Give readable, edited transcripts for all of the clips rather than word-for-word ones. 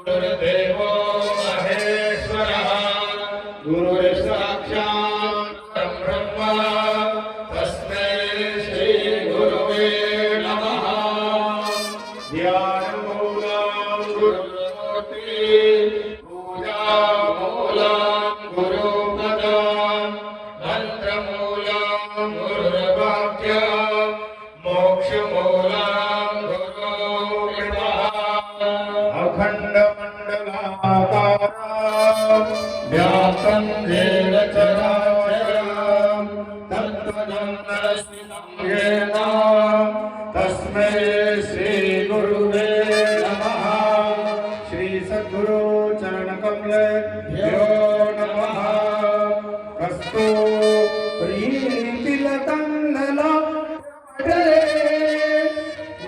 गुरुर्देवो महेश्वरः गुरुर्साक्षात् ब्रह्म तस्मै श्री गुरुवे नमः। ध्यानमूलं गुरुमूर्ति पूजामूलं गुरुपदं मंत्रमूलं गुरुर्वाक्यं मोक्षमूलं गुरुकृपा। अखण्डमण्डलाकारं व्याप्तं येन चराचरं तत्त्वं दर्शितं येन तस्मै श्री गुरुवे नमः। श्री सद्गुरु चरण कमलेभ्यो नमः। कस्तु प्रीतिलतं ललाटले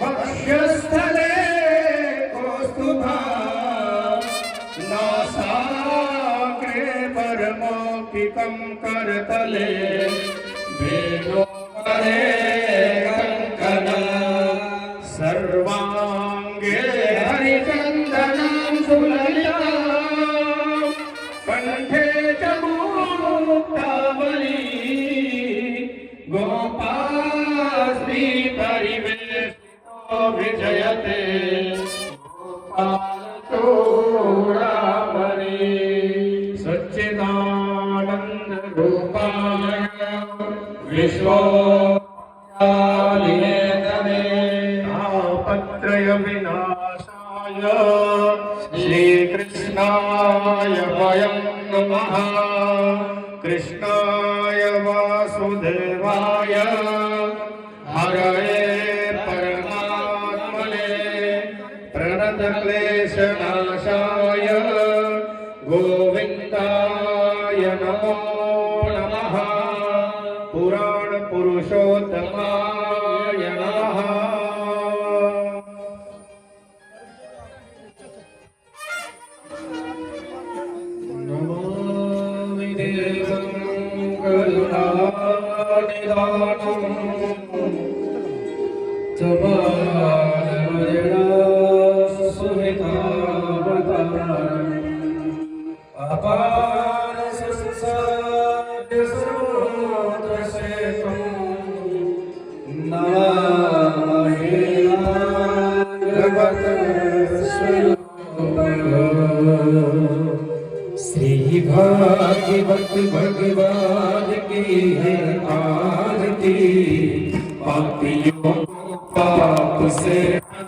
वक्षस्थले कौस्तुभा नासाग्रे परमौक्तिकं करतले वेणुकरे कङ्कणं सर्वाङ्गे हरिचन्दनं सुललितं कण्ठे च मुक्तावली गोपास्त्री परिवेशितो विजयते गोपालचूडामणि सच्चिदानन्द रूपाय विश्वोत्पत्त्यादिने तापत्रय विनाशाय श्रीकृष्णाय वयं नमः। कृष्णाय वासुदेवाय हरये परमात्मने प्रणतक्लेशनाशाय गोविन्दाय नमो नमः। पुराणपुरुषोत्तमाय नमः। नमामि देवं करुणानिधानं त्वमानवजनसुहृदावतारम् अपारसंसारस्रोतसेतुं नमामि भगवत्स्वरूपम्। श्री भागवत भगवान की है आरती, पापियों को पाप से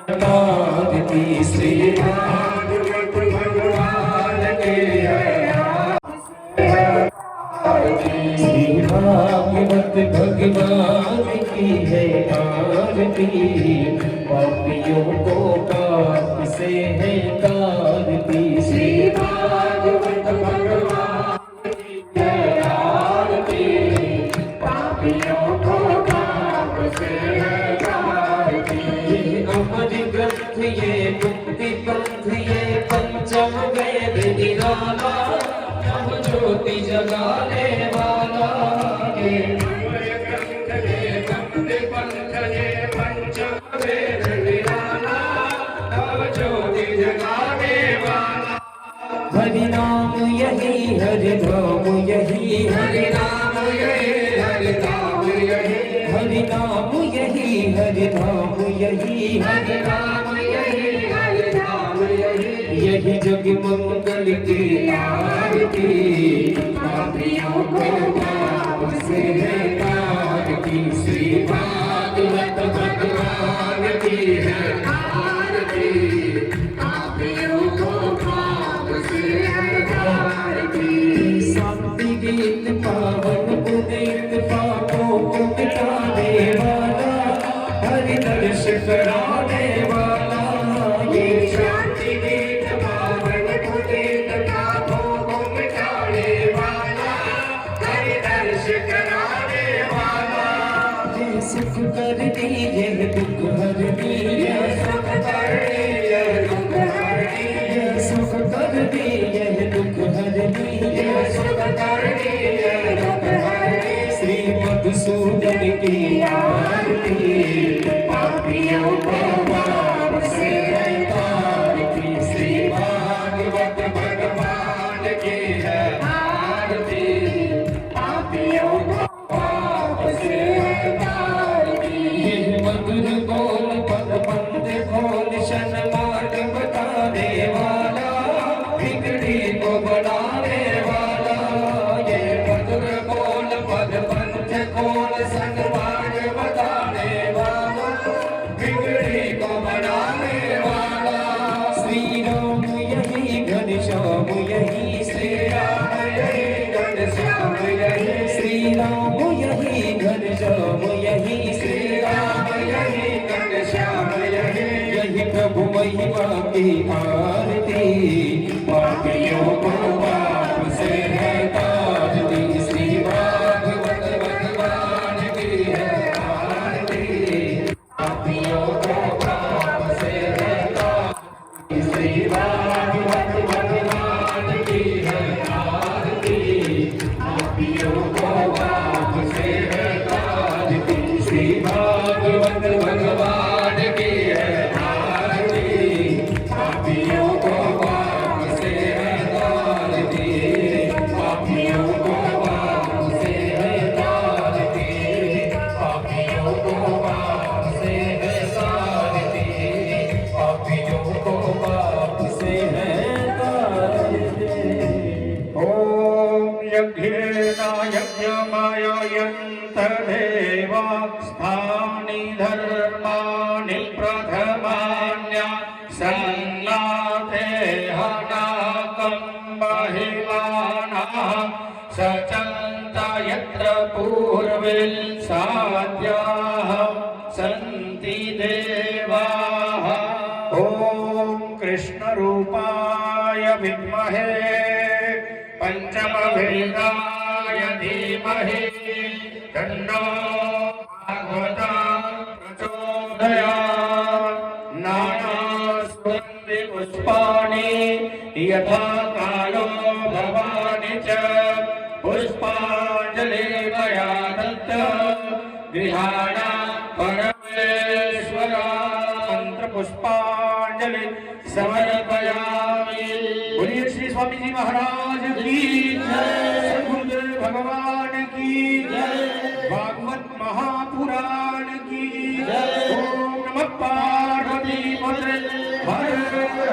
हटाती। श्री भागवत भगवान की है आरती, श्री भागवत भगवान की है आरती, पापियों को पाप से है तारती। श्री भागवत भगवान की है आरती, पापियों को पाप से है तारती। ये अमर ग्रंथ ये मुक्ति पंथ ये पंचम वेद निराला, नव ज्योति जगाने वाला। ये अमर ग्रंथ ये मुक्ति पंथ ये पंचम वेद निराला, नव ज्योति जगाने वाला। हरि नाम यही हरि धाम यही, हरि नाम यही हरि धाम यही, हरि नाम यही हरि धाम यही, हरि नाम यही हरि धाम यही। यही जग मंगल की आरती, पापियों को पाप से है तारती। श्री भागवत भगवान की है आरती, पापियों को पाप से है तारती। शांति गीत पावन पुनीत पापों को मिटाने वाला, हरि दर्श कराने वाला। ये शांति गीत पावन पुनीत पापों को मिटाने वाला, हरि दर्श कराने वाला। ये सुख करनी ये दुख हरनी, ये सुख करनी ये दुख हरनी, ये सुख करनी ये दुख हरनी, ये सुख करनी ये दुख हरनी। श्री मधुसूदन की आरती, पापियों को पाप से है तारती। श्री सचन्ता यत्र पूर्वे साध्याः सन्ति देवाः। ॐ कृष्णरूपाय विद्महे पञ्चमवेदाय धीमहि तन्नो भागवता प्रचोदयात्। नानास्वन्ति पुष्पाणि यथा कालो भवानि च पुष्पाञ्जलि मया दत्त गृहाण परमेश्वर। मंत्र पुष्पांजलि समर्पयामि। बोलिए श्री स्वामी जी महाराज की जय, गुरुदेव भगवान की जय, भागवत महापुराण की जय। ओम नमः पार्वती पते हर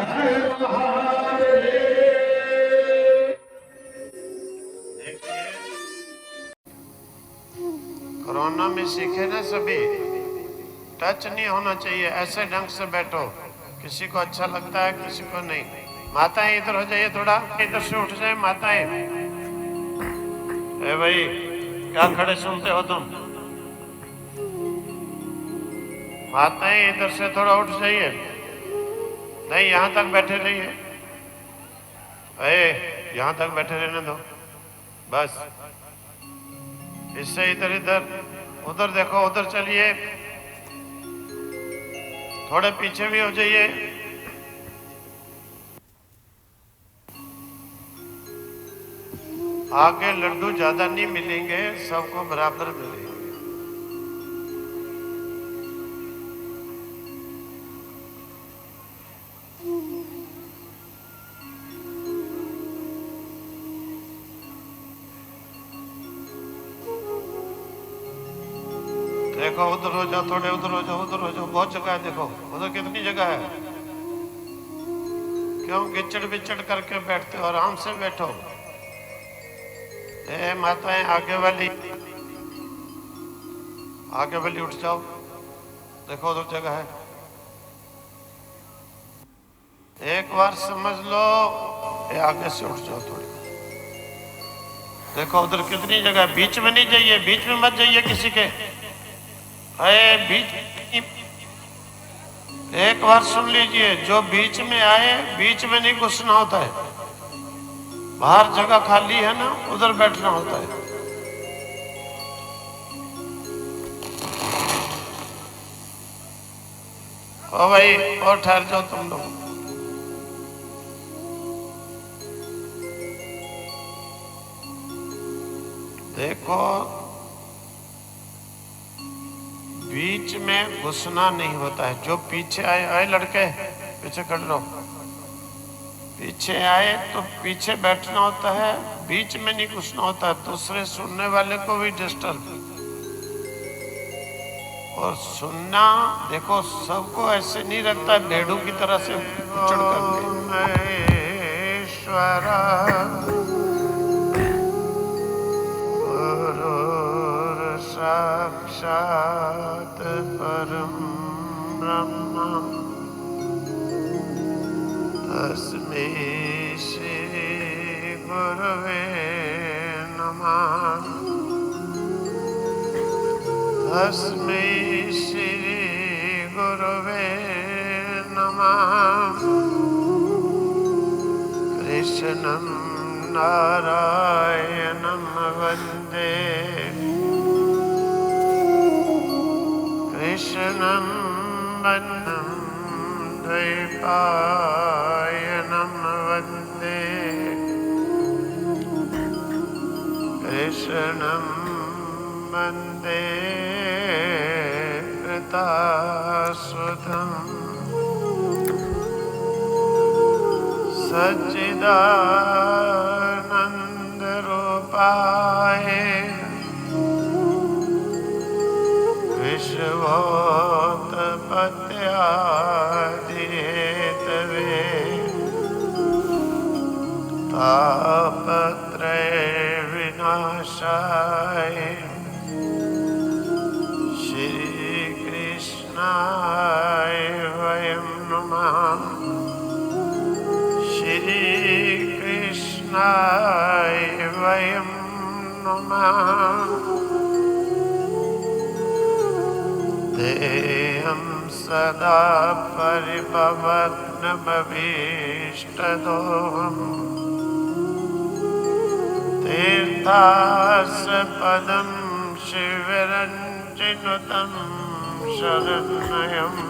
हर महादेव। कोरोना में सीखे ना सभी, टच नहीं होना चाहिए, ऐसे ढंग से बैठो। किसी को अच्छा लगता है, किसी को नहीं। माताएं इधर हो जाइए, थोड़ा इधर से उठ जाए माताएं। ए भाई, क्या खड़े सुनते हो तुम? माताएं इधर से थोड़ा उठ जाइए। नहीं, यहाँ तक बैठे रहिए। यहाँ तक बैठे रहने दो बस। इससे इधर इधर उधर देखो, उधर चलिए, थोड़े पीछे भी हो जाइए। आगे लड्डू ज्यादा नहीं मिलेंगे, सबको बराबर मिलेंगे। देखो उधर हो जाओ, थोड़े उधर हो जाओ, उधर हो जाओ, बहुत जगह है। देखो उधर कितनी जगह है। क्यों गिचड़ बिचड़ करके बैठते हो? आराम से बैठो। ए माताएं, आगे वाली उठ जाओ। देखो उधर जगह है। एक बार समझ लो, ये आगे से उठ जाओ थोड़ी। देखो उधर कितनी जगह है। बीच में नहीं जाइए, बीच में मत जाइए किसी के। बीच एक बार सुन लीजिए, जो बीच में आए बीच में नहीं घुसना होता है। बाहर जगह खाली है ना, उधर बैठना होता है। ओ भाई, और ठहर जाओ तुम लोग। देखो बीच में घुसना नहीं होता है। जो पीछे आए लड़के पीछे खड़े रहो। पीछे आए तो पीछे बैठना होता है, बीच में नहीं घुसना होता है। दूसरे सुनने वाले को भी डिस्टर्ब। और सुनना देखो, सबको ऐसे नहीं रखता है भेड़ों की तरह से उचड़ करके। साक्षात परम ब्रह्म तस्मै श्री गुरवे नमः। तस्मै श्री गुरवे नमः। कृष्णं नारायणं वन्दे कृष्णं वन्दं द्वैपायनं वन्दे कृष्णं वन्दे कृतासुतं सच्चिदानन्दरूपाय विश्वोत्पत्त्यादिहेतवे तापत्रय विनाशाय श्रीकृष्णाय वयं नमः। श्रीकृष्णाय वयं नुमः तेऽहं सदा परिभवग्नमभीष्टदोहम् तीर्थास्पदं शिवरञ्जिनुतं शरण्यम्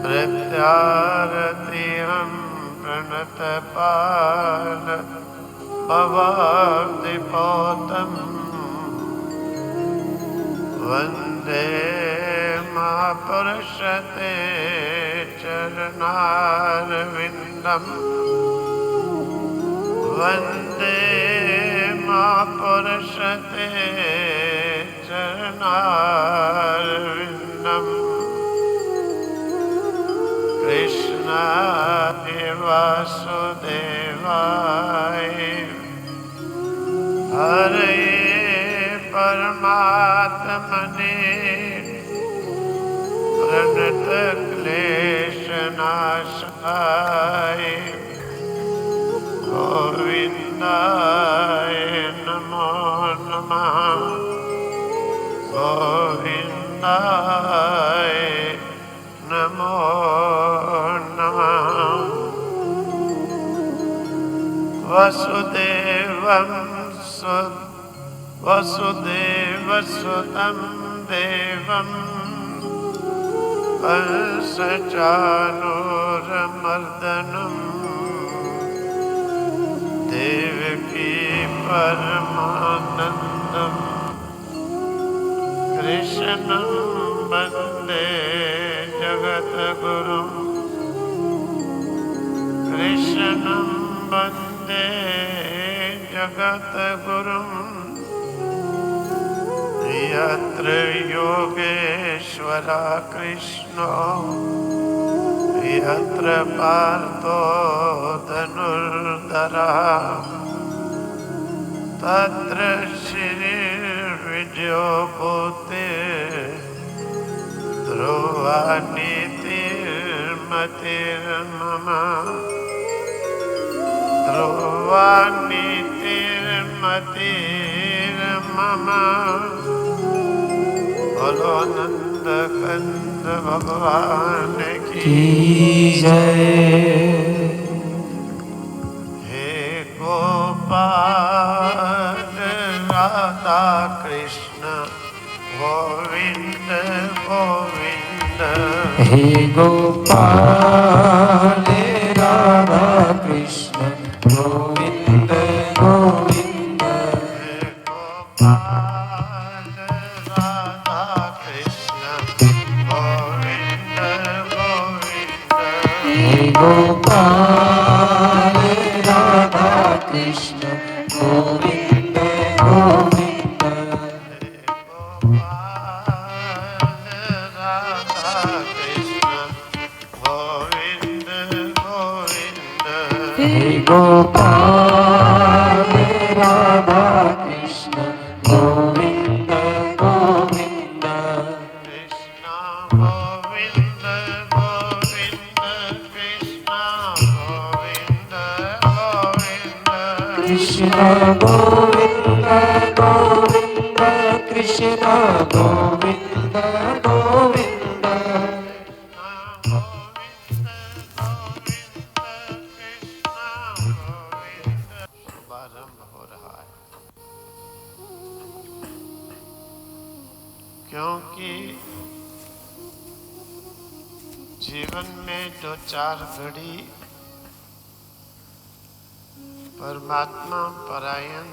प्रत्यारतिहं प्रणतपाल भवाब्धिपोतम् वन्दे महापुरुषते चरणारविन्दम् वन्दे महापुरुषते चरणारविन्दम् कृष्णाय वासुदेवाय हरे परमात्मने प्रणतक्लेशनाशाय गोविन्दाय नमो नमः गोविन्दाय नमो नमः वसुदेवसुतं देवं कंसचाणूरमर्दनं देवकी परमानन्दं कृष्णं वन्दे जगद्गुरुं कृष्णं वन्दे जगद्गुरुम् यत्र योगेश्वरा कृष्णो यत्र पार्थो धनुर्धरः तत्र श्रीर्विजयो भूतिः ध्रुवा नीतिर्मतिर्मम ध्रुवा नीतिर्मतिर्मम बोलो नंद कंद भगवान की जय। हे गोपाल राधा कृष्ण गोविंद गोविंद हे गोपाल राधा कृष्ण गोविंद गोविंद हे गोपाल राधा कृष्ण गोविंद गोविंद हे गोपाल राधा कृष्ण गोविंद गोविंद हे गोपाल राधा कृष्ण गोविंद गोविंद कृष्ण गोविंद गोविंद कृष्ण गोविंद गोविंद कृष्ण गोविंद गोविंद शुभारंभ हो रहा है क्योंकि जीवन में जो चार घड़ी परमात्मा परायण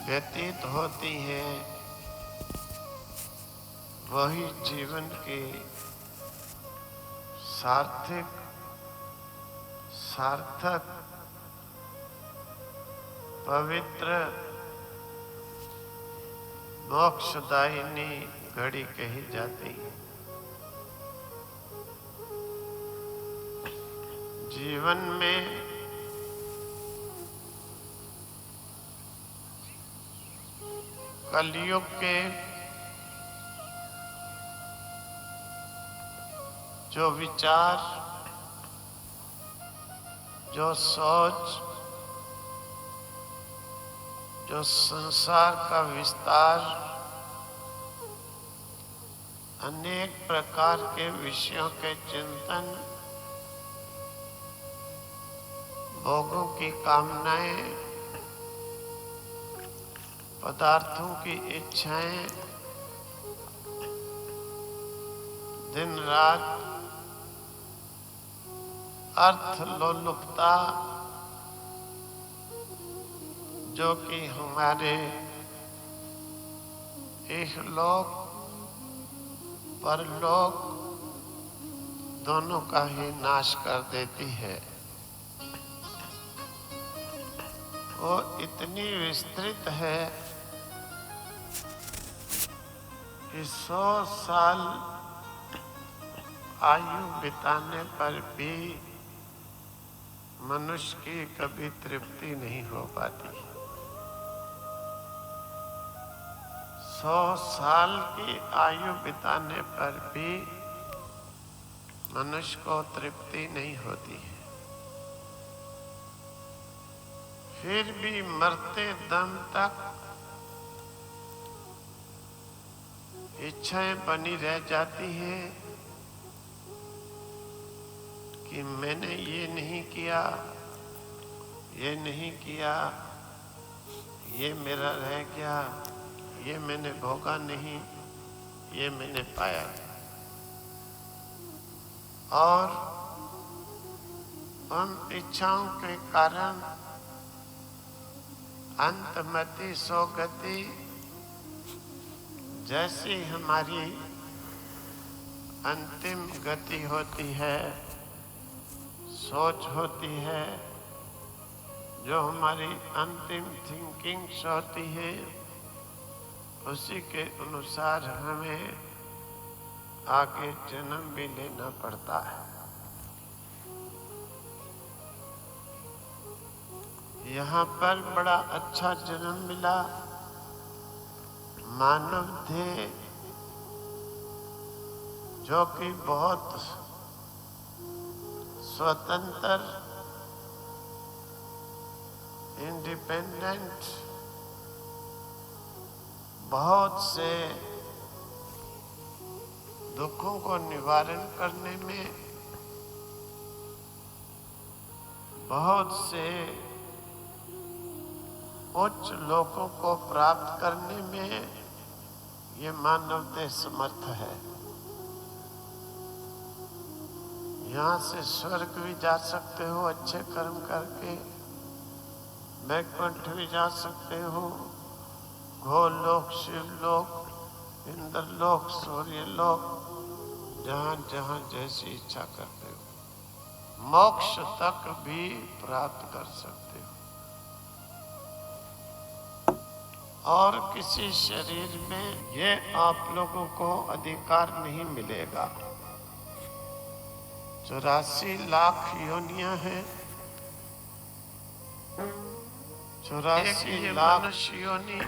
व्यतीत होती है वही जीवन के सार्थक पवित्र मोक्षदायिनी घड़ी कही जाती है। जीवन में कलयुग के जो विचार जो सोच, जो संसार का विस्तार, अनेक प्रकार के विषयों के चिंतन, भोगों की कामनाएं, पदार्थों की इच्छाएं, दिन रात अर्थ लोलुपता, जो कि हमारे इहलोक परलोक दोनों का ही नाश कर देती है। वो इतनी विस्तृत है कि 100 साल आयु बिताने पर भी मनुष्य की कभी तृप्ति नहीं हो पाती। 100 साल की आयु बिताने पर भी मनुष्य को तृप्ति नहीं होती है। फिर भी मरते दम तक इच्छाएं बनी रह जाती हैं कि मैंने ये नहीं किया, ये नहीं किया, ये मेरा रह गया, ये मैंने भोगा नहीं, ये मैंने पाया। और उन इच्छाओं के कारण अंतमति सोगति, जैसी हमारी अंतिम गति होती है, सोच होती है, जो हमारी अंतिम थिंकिंग्स होती है, उसी के अनुसार हमें आगे जन्म भी लेना पड़ता है। यहाँ पर बड़ा अच्छा जन्म मिला, मानव थे, जो कि बहुत स्वतंत्र, इंडिपेंडेंट, बहुत से दुखों को निवारण करने में, बहुत से उच्च लोकों को प्राप्त करने में ये मानव देह समर्थ है। यहाँ से स्वर्ग भी जा सकते हो अच्छे कर्म करके, वैकुंठ भी जा सकते हो, गोलोक, शिवलोक, इंद्रलोक, सूर्यलोक, जहाँ जहाँ जैसी इच्छा करते हो, मोक्ष तक भी प्राप्त कर सकते हो। और किसी शरीर में ये आप लोगों को अधिकार नहीं मिलेगा। 84 लाख योनियां हैं, 84 लाख मनुष्य योनि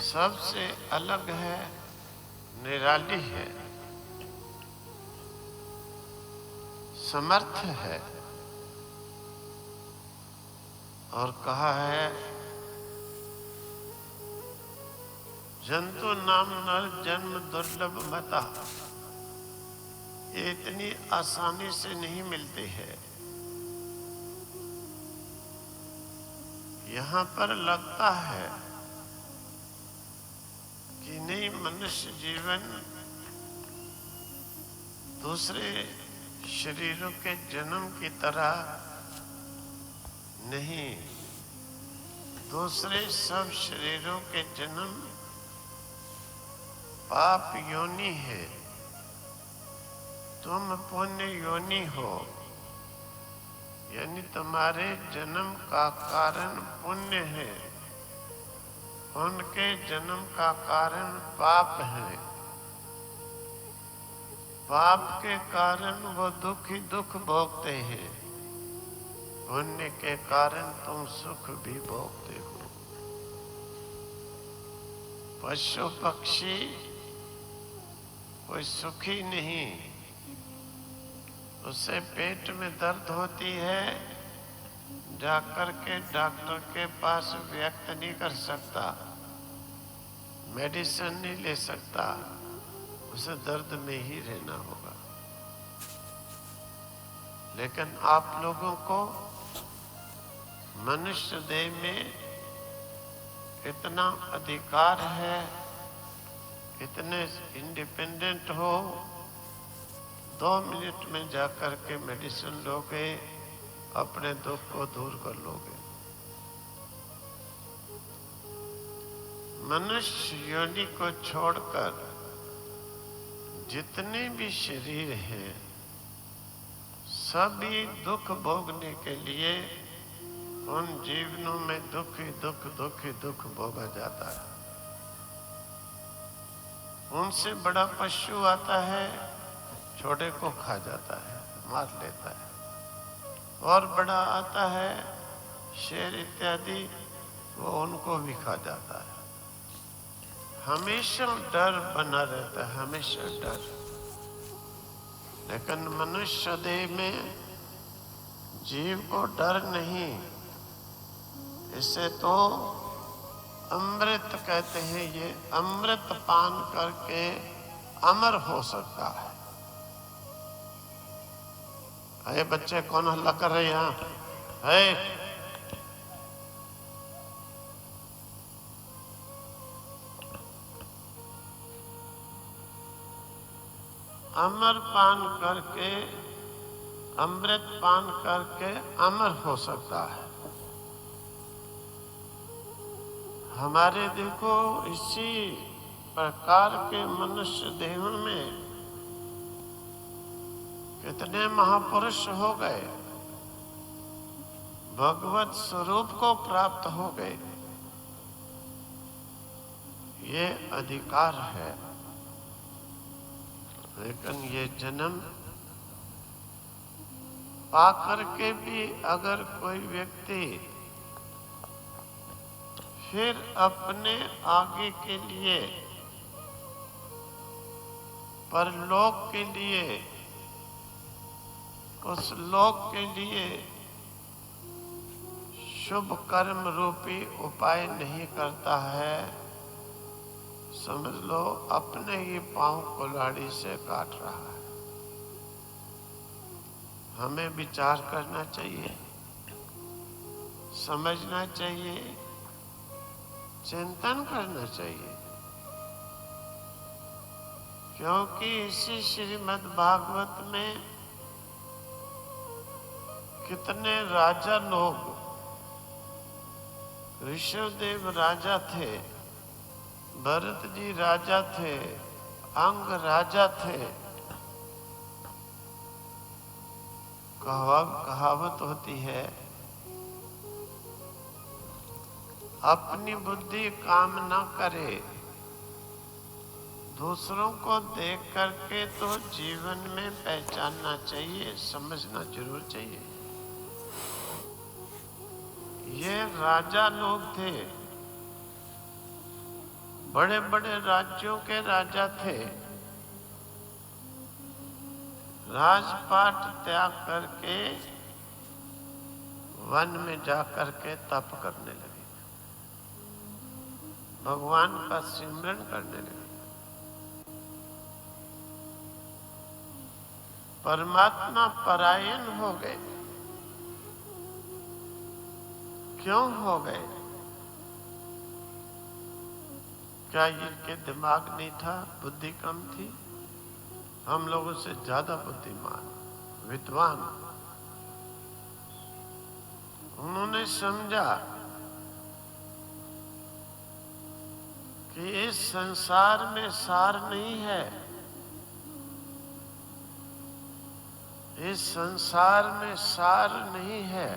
सबसे अलग है, निराली है, समर्थ है। और कहा है, जंतु नाम नर जन्म दुर्लभ मता, ये इतनी आसानी से नहीं मिलती है। यहाँ पर लगता है कि नहीं, मनुष्य जीवन दूसरे शरीरों के जन्म की तरह नहीं, दूसरे सब शरीरों के जन्म पाप योनि है, तुम पुण्य योनि हो, यानी तुम्हारे जन्म का कारण पुण्य है, उनके जन्म का कारण पाप है। पाप के कारण वो दुख ही दुख भोगते हैं, पुण्य के कारण तुम सुख भी भोगते हो। पशु पक्षी कोई सुखी नहीं, उसे पेट में दर्द होती है, जाकर के डॉक्टर के पास व्यक्त नहीं कर सकता, मेडिसिन नहीं ले सकता, उसे दर्द में ही रहना होगा। लेकिन आप लोगों को मनुष्य देह में इतना अधिकार है, इतने इंडिपेंडेंट हो, 2 मिनट में जाकर के मेडिसिन लोगे, अपने दुख को दूर कर लोगे। मनुष्य योनि को छोड़कर जितने भी शरीर हैं, सभी दुख भोगने के लिए उन जीवनों में दुख ही दुख, दुख ही दुख भोगा जाता है। उनसे बड़ा पशु आता है, छोटे को खा जाता है, मार लेता है। और बड़ा आता है, शेर इत्यादि, वो उनको भी खा जाता है। हमेशा डर बना रहता है, हमेशा डर। लेकिन मनुष्य देह में जीव को डर नहीं। इसे तो अमृत कहते हैं। ये अमृत पान करके अमर हो सकता है। अरे बच्चे कौन हल्ला कर रहे हैं यहाँ? है अमर पान करके, अमृत पान करके अमर हो सकता है। हमारे देखो इसी प्रकार के मनुष्य देह में कितने महापुरुष हो गए, भगवत स्वरूप को प्राप्त हो गए। ये अधिकार है। लेकिन ये जन्म पाकर के भी अगर कोई व्यक्ति फिर अपने आगे के लिए, परलोक के लिए, उस लोक के लिए शुभ कर्म रूपी उपाय नहीं करता है, समझ लो अपने ही पांव कुल्हाड़ी से काट रहा है। हमें विचार करना चाहिए, समझना चाहिए, चिंतन करना चाहिए। क्योंकि इसी श्रीमद् भागवत में कितने राजा लोग, ऋषभदेव राजा थे, भरत जी राजा थे, अंग राजा थे। कहावत होती है, अपनी बुद्धि काम ना करे, दूसरों को देख करके तो जीवन में पहचानना चाहिए, समझना जरूर चाहिए। ये राजा लोग थे, बड़े बड़े राज्यों के राजा थे। राजपाट त्याग करके वन में जाकर के तप करने लगे, भगवान का सिमरन करने लगे, परमात्मा परायण हो गए। क्यों हो गए? क्या इनके दिमाग नहीं था, बुद्धि कम थी? हम लोगों से ज्यादा बुद्धिमान, विद्वान। उन्होंने समझा कि इस संसार में सार नहीं है, इस संसार में सार नहीं है।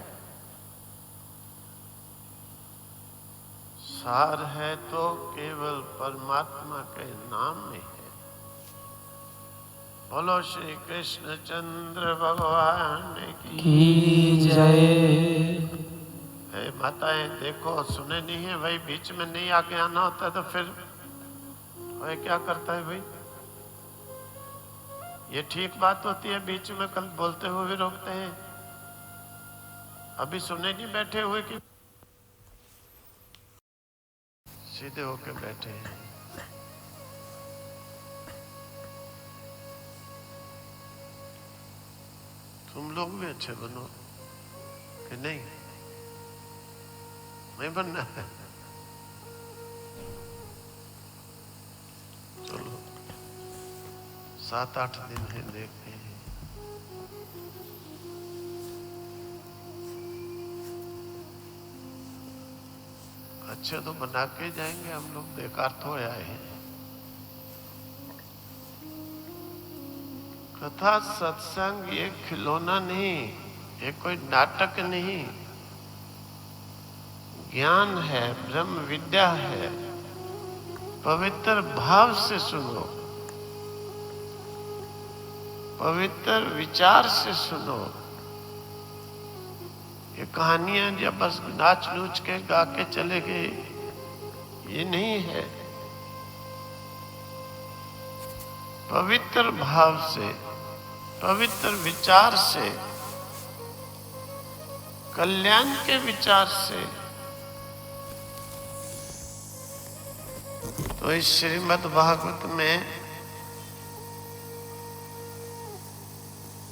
सार है तो केवल परमात्मा के नाम में है। बोलो श्री कृष्ण चंद्र भगवान की जय। हे माताएं देखो, सुने नहीं है भाई, बीच में नहीं आके आना होता तो फिर भाई क्या करता है भाई? ये ठीक बात होती है बीच में कल बोलते हुए भी रोकते हैं? अभी सुने नहीं बैठे हुए कि सीधे होके बैठे हैं। तुम लोग भी अच्छे बनो कि नहीं? नहीं बनना है? चलो 7-8 दिन है, देखते हैं। अच्छे तो बना के जाएंगे हम लोग, बेकार तो आए हैं। कथा सत्संग ये खिलौना नहीं, ये कोई नाटक नहीं, ज्ञान है, ब्रह्म विद्या है। पवित्र भाव से सुनो, पवित्र विचार से सुनो। ये कहानियां जब बस नाच नूच के गा के चले गए, ये नहीं है। पवित्र भाव से, पवित्र विचार से, कल्याण के विचार से। तो इस श्रीमद् भागवत में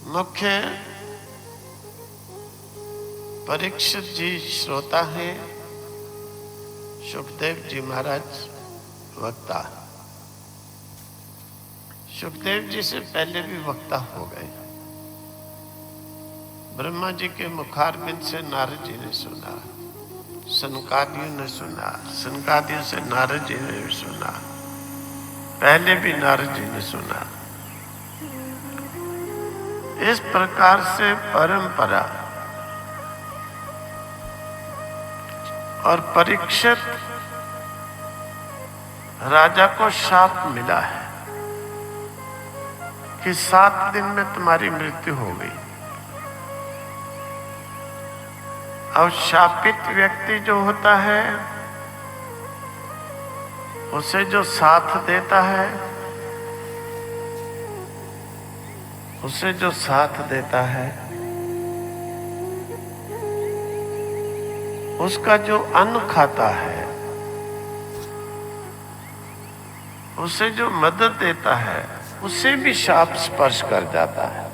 मुख्य परीक्षित जी श्रोता हैं, सुखदेव जी महाराज वक्ता। सुखदेव जी से पहले भी वक्ता हो गए। ब्रह्मा जी के मुखारबिंद से नारद जी ने सुना, सनकादियों ने सुना, सनकादियों से नारद जी ने भी सुना, पहले भी नारद जी ने सुना। इस प्रकार से परंपरा। और परीक्षित राजा को शाप मिला है कि 7 दिन में तुम्हारी मृत्यु हो गई। और शापित व्यक्ति जो होता है, उसे जो साथ देता है, उसे जो साथ देता है, उसका जो अन्न खाता है, उसे जो मदद देता है, उसे भी शाप स्पर्श कर जाता है।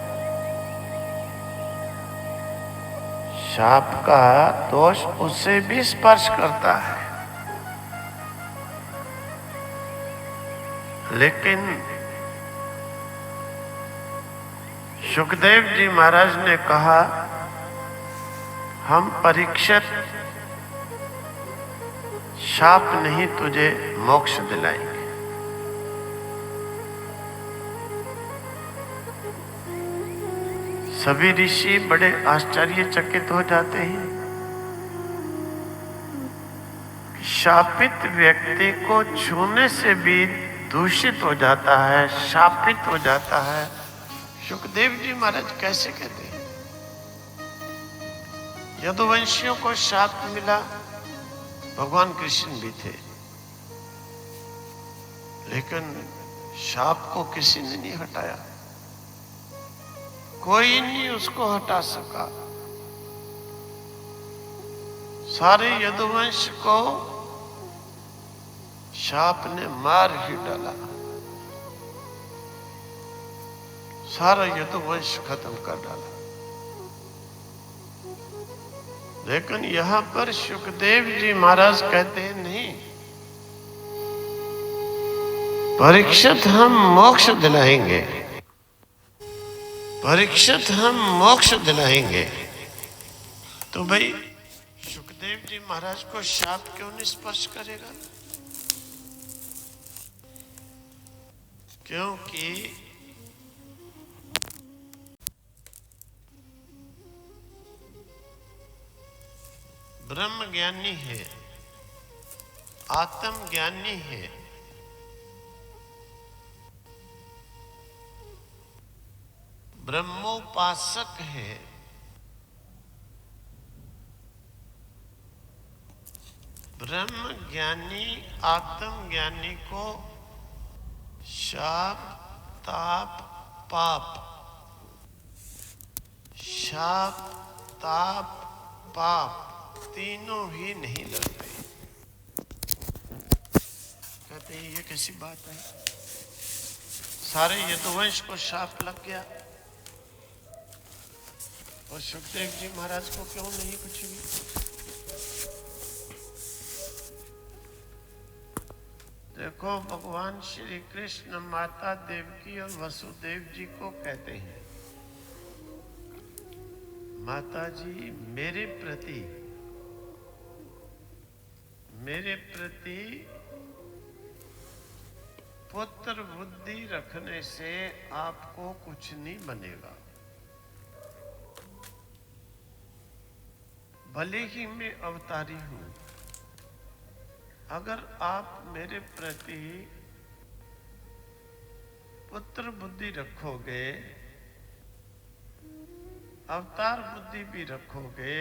शाप का दोष उसे भी स्पर्श करता है। लेकिन सुखदेव जी महाराज ने कहा, हम परीक्षित शाप नहीं तुझे मोक्ष दिलाएंगे। सभी ऋषि बड़े आश्चर्यचकित हो जाते हैं। शापित व्यक्ति को छूने से भी दूषित हो जाता है, शापित हो जाता है। सुखदेव जी महाराज कैसे कहते हैं? यदुवंशियों को शाप मिला, भगवान कृष्ण भी थे, लेकिन शाप को किसी ने नहीं हटाया, कोई नहीं उसको हटा सका। सारे यदुवंश को शाप ने मार ही डाला, सारा यदुवंश खत्म कर डाला। लेकिन यहां पर सुखदेव जी महाराज कहते हैं, नहीं, परीक्षित हम मोक्ष दिलाएंगे, परीक्षित हम मोक्ष दिलाएंगे। तो भाई सुखदेव जी महाराज को शाप क्यों नहीं स्पर्श करेगा? क्योंकि ब्रह्म ज्ञानी है, आत्म ज्ञानी है, ब्रह्मोपासक है। ब्रह्म ज्ञानी आत्म ज्ञानी को शाप, ताप, पाप, शाप ताप पाप तीनों ही नहीं लगते। कहते हैं ये कैसी बात है, सारे यदुवंश को शाप लग गया और सुखदेव जी महाराज को क्यों नहीं कुछ भी। देखो भगवान श्री कृष्ण माता देवकी और वसुदेव जी को कहते हैं, माता जी मेरे प्रति पुत्र बुद्धि रखने से आपको कुछ नहीं बनेगा। भले ही मैं अवतारी हूं, अगर आप मेरे प्रति पुत्र बुद्धि रखोगे, अवतार बुद्धि भी रखोगे,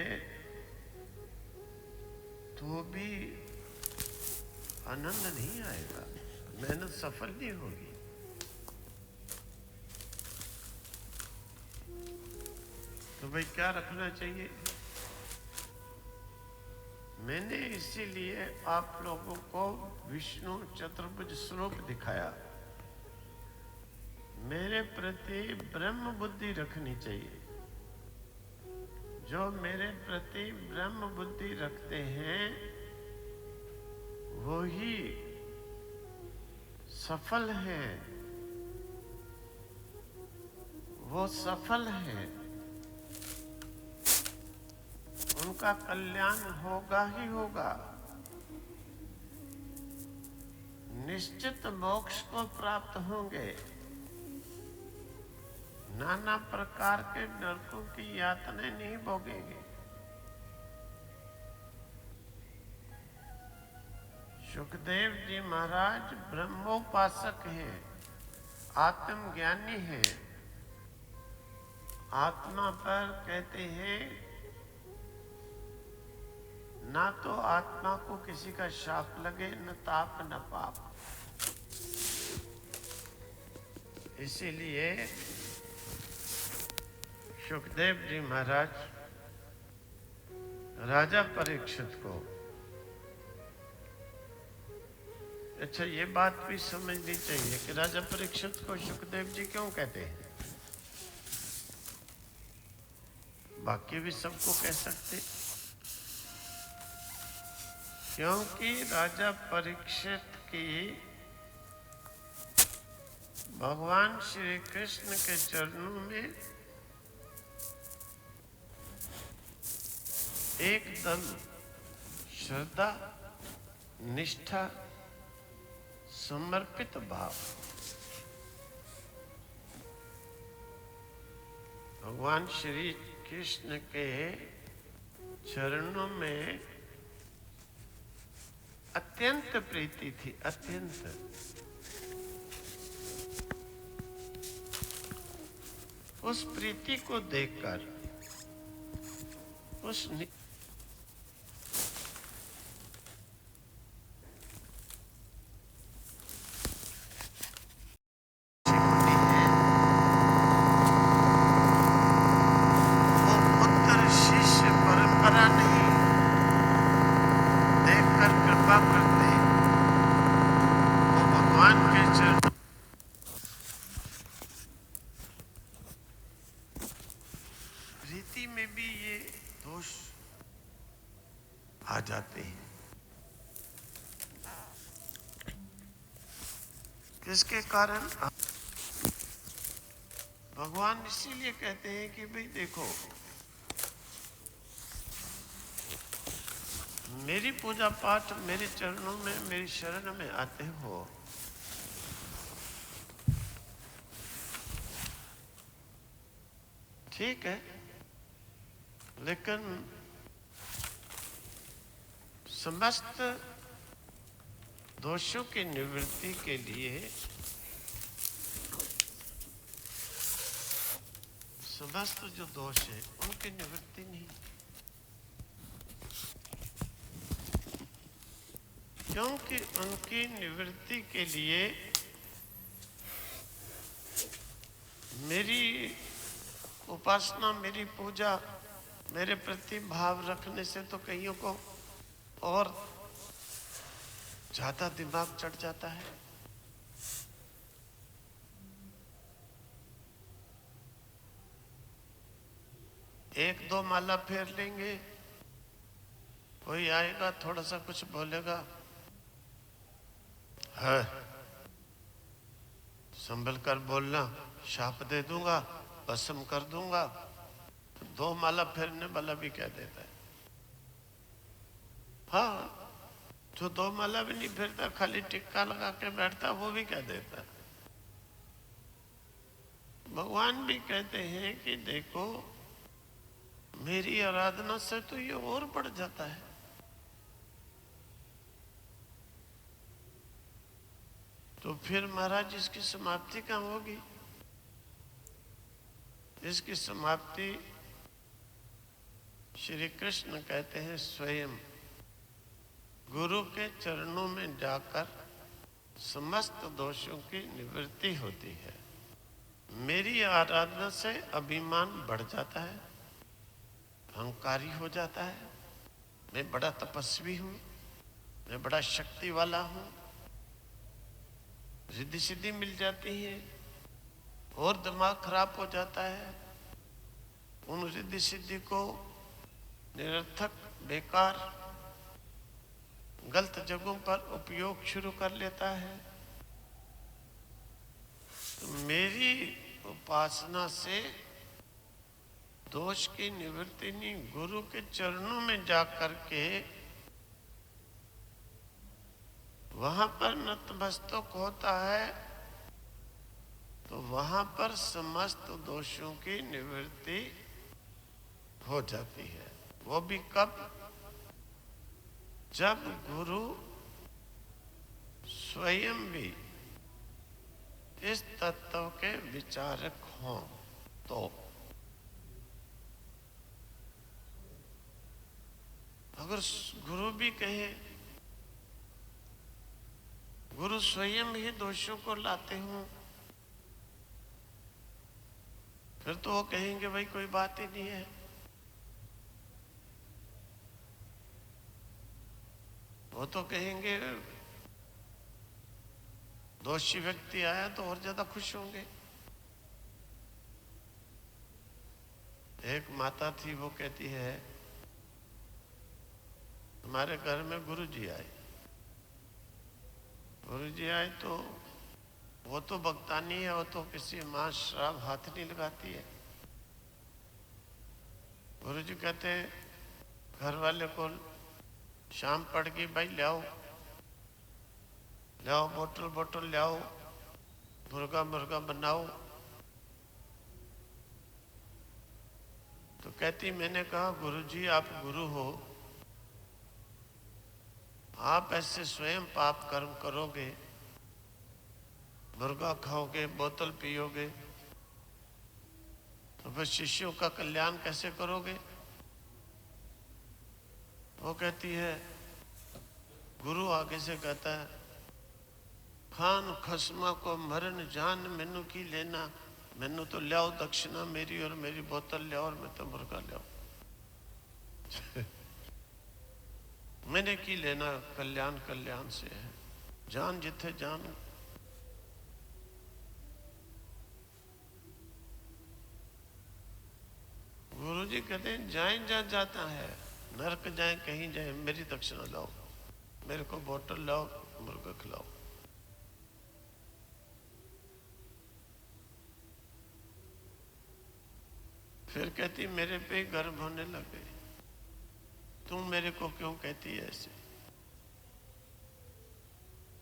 तो भी आनंद नहीं आएगा, मेहनत सफल नहीं होगी। तो भाई क्या रखना चाहिए? मैंने इसीलिए आप लोगों को विष्णु चतुर्भुज स्वरूप दिखाया। मेरे प्रति ब्रह्म बुद्धि रखनी चाहिए। जो मेरे प्रति ब्रह्म बुद्धि रखते हैं वो ही सफल हैं, वो सफल हैं, उनका कल्याण होगा ही होगा। निश्चित मोक्ष को प्राप्त होंगे, नाना प्रकार के नरकों की यातनाएं नहीं भोगेंगे। सुखदेव जी महाराज ब्रह्मोपासक हैं, आत्मज्ञानी हैं। आत्मा पर कहते हैं ना तो आत्मा को किसी का शाप लगे, न ताप न पाप। इसीलिए सुखदेव जी महाराज राजा परीक्षित को, अच्छा ये बात भी समझनी चाहिए कि राजा परीक्षित को सुखदेव जी क्यों कहते हैं। बाकी भी सबको कह सकते, क्योंकि राजा परीक्षित की भगवान श्री कृष्ण के चरणों में एकदम श्रद्धा निष्ठा समर्पित भाव। भगवान श्री कृष्ण के चरणों में अत्यंत प्रीति थी, अत्यंत। उस प्रीति को देखकर उस में भी ये दोष आ जाते हैं। किसके कारण? भगवान इसीलिए कहते हैं कि भाई देखो, मेरी पूजा पाठ मेरे चरणों में, मेरी शरण में आते हो, ठीक है, लेकिन समस्त दोषों की निवृत्ति के लिए, समस्त जो दोष है उनकी निवृत्ति नहीं, क्योंकि उनकी निवृत्ति के लिए मेरी उपासना, मेरी पूजा, मेरे प्रति भाव रखने से तो कईयों को और ज्यादा दिमाग चढ़ जाता है। एक दो माला फेर लेंगे, कोई आएगा थोड़ा सा कुछ बोलेगा, है संभल कर बोलना, शाप दे दूंगा, भस्म कर दूंगा। तो दो माला फेरने वाला भी कह देता है। हाँ, जो दो माला भी नहीं फेरता, खाली टिक्का लगा के बैठता, वो भी कह देता है। भगवान भी कहते हैं कि देखो, मेरी आराधना से तो ये और बढ़ जाता है। तो फिर महाराज इसकी समाप्ति कहाँ होगी? इसकी समाप्ति श्री कृष्ण कहते हैं स्वयं गुरु के चरणों में जाकर समस्त दोषों की निवृत्ति होती है। मेरी आराधना से अभिमान बढ़ जाता है, अहंकारी हो जाता है। मैं बड़ा तपस्वी हूं, मैं बड़ा शक्ति वाला हूं, रिद्धि सिद्धि मिल जाती है और दिमाग खराब हो जाता है। उन रिद्धि सिद्धि को निरर्थक, बेकार, गलत जगहों पर उपयोग शुरू कर लेता है। तो मेरी उपासना से दोष की निवृत्ति नहीं, गुरु के चरणों में जाकर के वहां पर नतमस्तक होता है, तो वहां पर समस्त दोषों की निवृत्ति हो जाती है। वो भी कब? जब गुरु स्वयं भी इस तत्व के विचारक हों। तो अगर गुरु भी कहे, गुरु स्वयं ही दोषों को लाते हों, फिर तो वो कहेंगे भाई कोई बात ही नहीं है। वो तो कहेंगे दोषी व्यक्ति आया तो और ज्यादा खुश होंगे। एक माता थी, वो कहती है हमारे घर में गुरुजी आए। गुरुजी आए तो वो तो भक्तानी है, वो तो किसी मां श्राप हाथ नहीं लगाती है। गुरुजी कहते घर वाले को शाम पड़ गई, भाई ले आओ बोतल बोतल ले आओ, मुर्गा मुर्गा बनाओ। तो कहती मैंने कहा गुरुजी आप गुरु हो, आप ऐसे स्वयं पाप कर्म करोगे, मुर्गा खाओगे, बोतल पियोगे, तो फिर शिष्यों का कल्याण कैसे करोगे? वो कहती है, गुरु आगे से कहता है खान खसमा को मरण जान मैनू की लेना, मैनू तो लियाओ दक्षिणा मेरी और मेरी बोतल लियाओ और मैं तो मुर्गा लियाओ। मैंने की लेना, कल्याण कल्याण से है, जान जिथे जान। गुरु जी कहते हैं जाए जा जाता है, नरक जाए कहीं जाए, मेरी दक्षिणा लाओ, मेरे को बोतल लाओ, मुर्गा खिलाओ। फिर कहती मेरे पे गर्व होने लगे, तुम मेरे को क्यों कहती है ऐसे?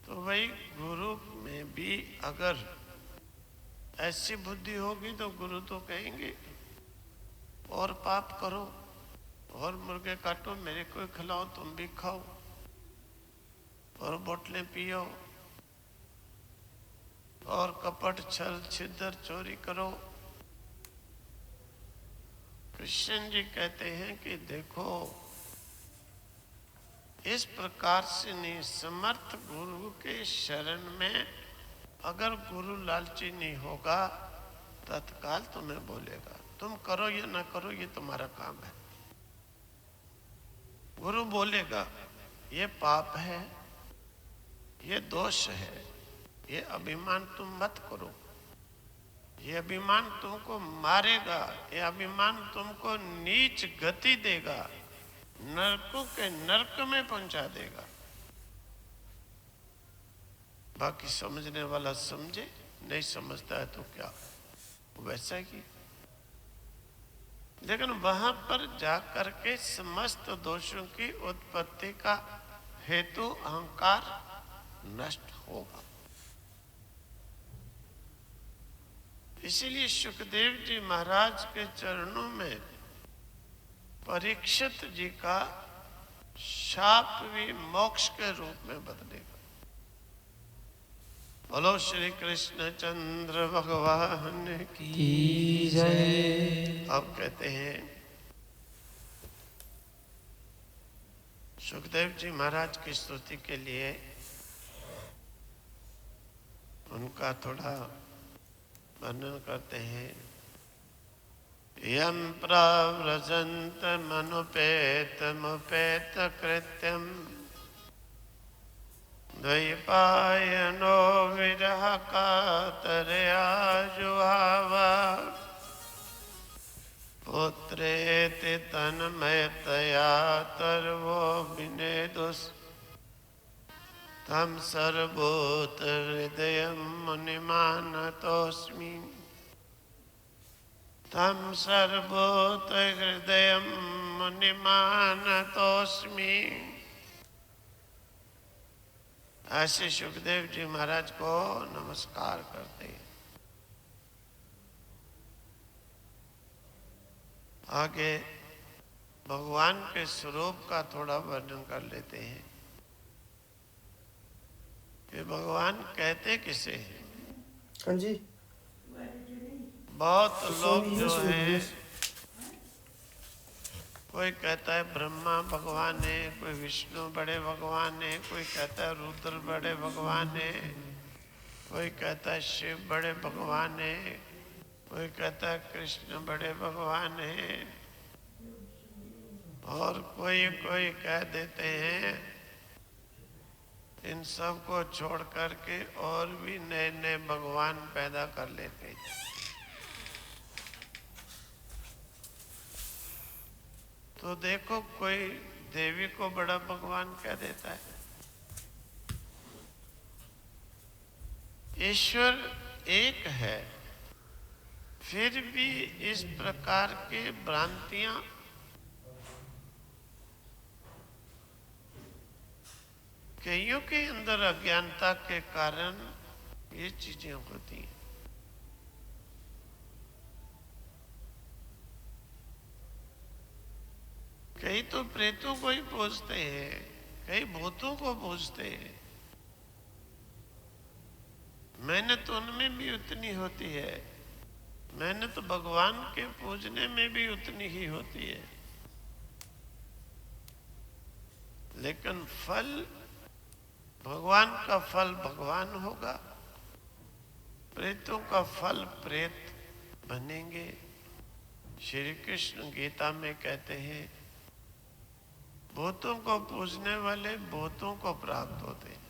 तो भाई गुरु में भी अगर ऐसी बुद्धि होगी तो गुरु तो कहेंगे और पाप करो और मुर्गे काटो, मेरे को खिलाओ, तुम भी खाओ और बोतलें पियो और कपट छल छिद्र चोरी करो। कृष्ण जी कहते हैं कि देखो इस प्रकार से नहीं, समर्थ गुरु के शरण में अगर गुरु लालची नहीं होगा तत्काल तुम्हें बोलेगा। तुम करो या ना करो, ये तुम्हारा काम है। गुरु बोलेगा ये पाप है, ये दोष है, ये अभिमान तुम मत करो, ये अभिमान तुमको मारेगा, ये अभिमान तुमको नीच गति देगा, नरकों के नरक में पहुंचा देगा। बाकी समझने वाला समझे, नहीं समझता है तो क्या, वैसा ही। लेकिन वहां पर जाकर के समस्त दोषों की उत्पत्ति का हेतु अहंकार नष्ट होगा। इसीलिए सुखदेव जी महाराज के चरणों में परीक्षित जी का शाप भी मोक्ष के रूप में बदलेगा। बोलो श्री कृष्ण चंद्र भगवान की जय। अब कहते हैं सुखदेव जी महाराज की स्तुति के लिए उनका थोड़ा वर्णन करते हैं। यम प्रव्रजंत मनुपेत मुपेत कृत्यम द्वैपायनो विरह कातरया जुहावा पुत्रेति तन्मयतया तर्वो विनेदुस् तम सर्वभूत हृदयं मुनिमानतोऽस्मि तम सर्वभूत हृदयं मुनिमानतोऽस्मि। ऐसे सुखदेव जी महाराज को नमस्कार करते हैं। आगे भगवान के स्वरूप का थोड़ा वर्णन कर लेते हैं कि भगवान कहते किसे हैं। हाँ जी। बहुत लोग जो हैं, कोई कहता है ब्रह्मा भगवान है, कोई विष्णु बड़े भगवान है, कोई कहता है रुद्र बड़े भगवान है, कोई कहता है शिव बड़े भगवान है, कोई कहता है कृष्ण बड़े भगवान है, और कोई कह देते हैं इन सब को छोड़ करके और भी नए नए भगवान पैदा कर लेते हैं। तो देखो कोई देवी को बड़ा भगवान कह देता है। ईश्वर एक है, फिर भी इस प्रकार के भ्रांतियां कईयों के अंदर अज्ञानता के कारण ये चीजें होती हैं। कई तो प्रेतों को ही पूजते हैं, कई भूतों को पूजते हैं। मेहनत उनमें भी उतनी होती है, मेहनत भगवान के पूजने में भी उतनी ही होती है, लेकिन फल भगवान का फल भगवान होगा, प्रेतों का फल प्रेत बनेंगे। श्री कृष्ण गीता में कहते हैं भूतों को पूजने वाले भूतों को प्राप्त होते हैं,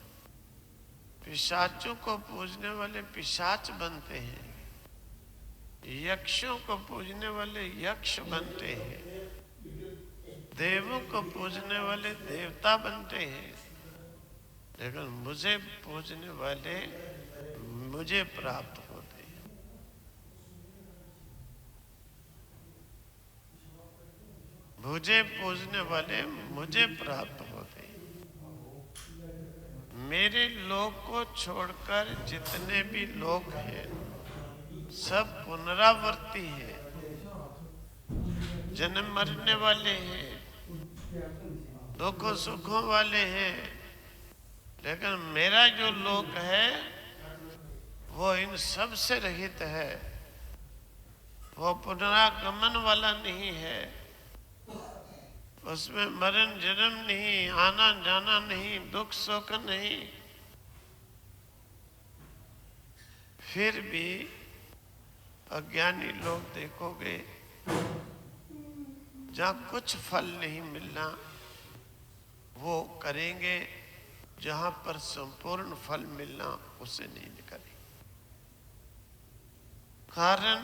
पिशाचों को पूजने वाले पिशाच बनते हैं, यक्षों को पूजने वाले यक्ष बनते हैं, देवों को पूजने वाले देवता बनते हैं, लेकिन मुझे पूजने वाले मुझे प्राप्त होते हैं। मुझे पूजने वाले मुझे प्राप्त होते हैं। मेरे लोक को छोड़कर जितने भी लोग हैं सब पुनरावर्ती है, जन्म मरने वाले हैं, दुखों सुखों वाले हैं, लेकिन मेरा जो लोक है वो इन सब से रहित है, वो पुनरागमन वाला नहीं है, उसमें मरण जन्म नहीं, आना जाना नहीं, दुख सुख नहीं। फिर भी अज्ञानी लोग देखोगे जहाँ कुछ फल नहीं मिलना वो करेंगे, जहाँ पर संपूर्ण फल मिलना उसे नहीं करेंगे। कारण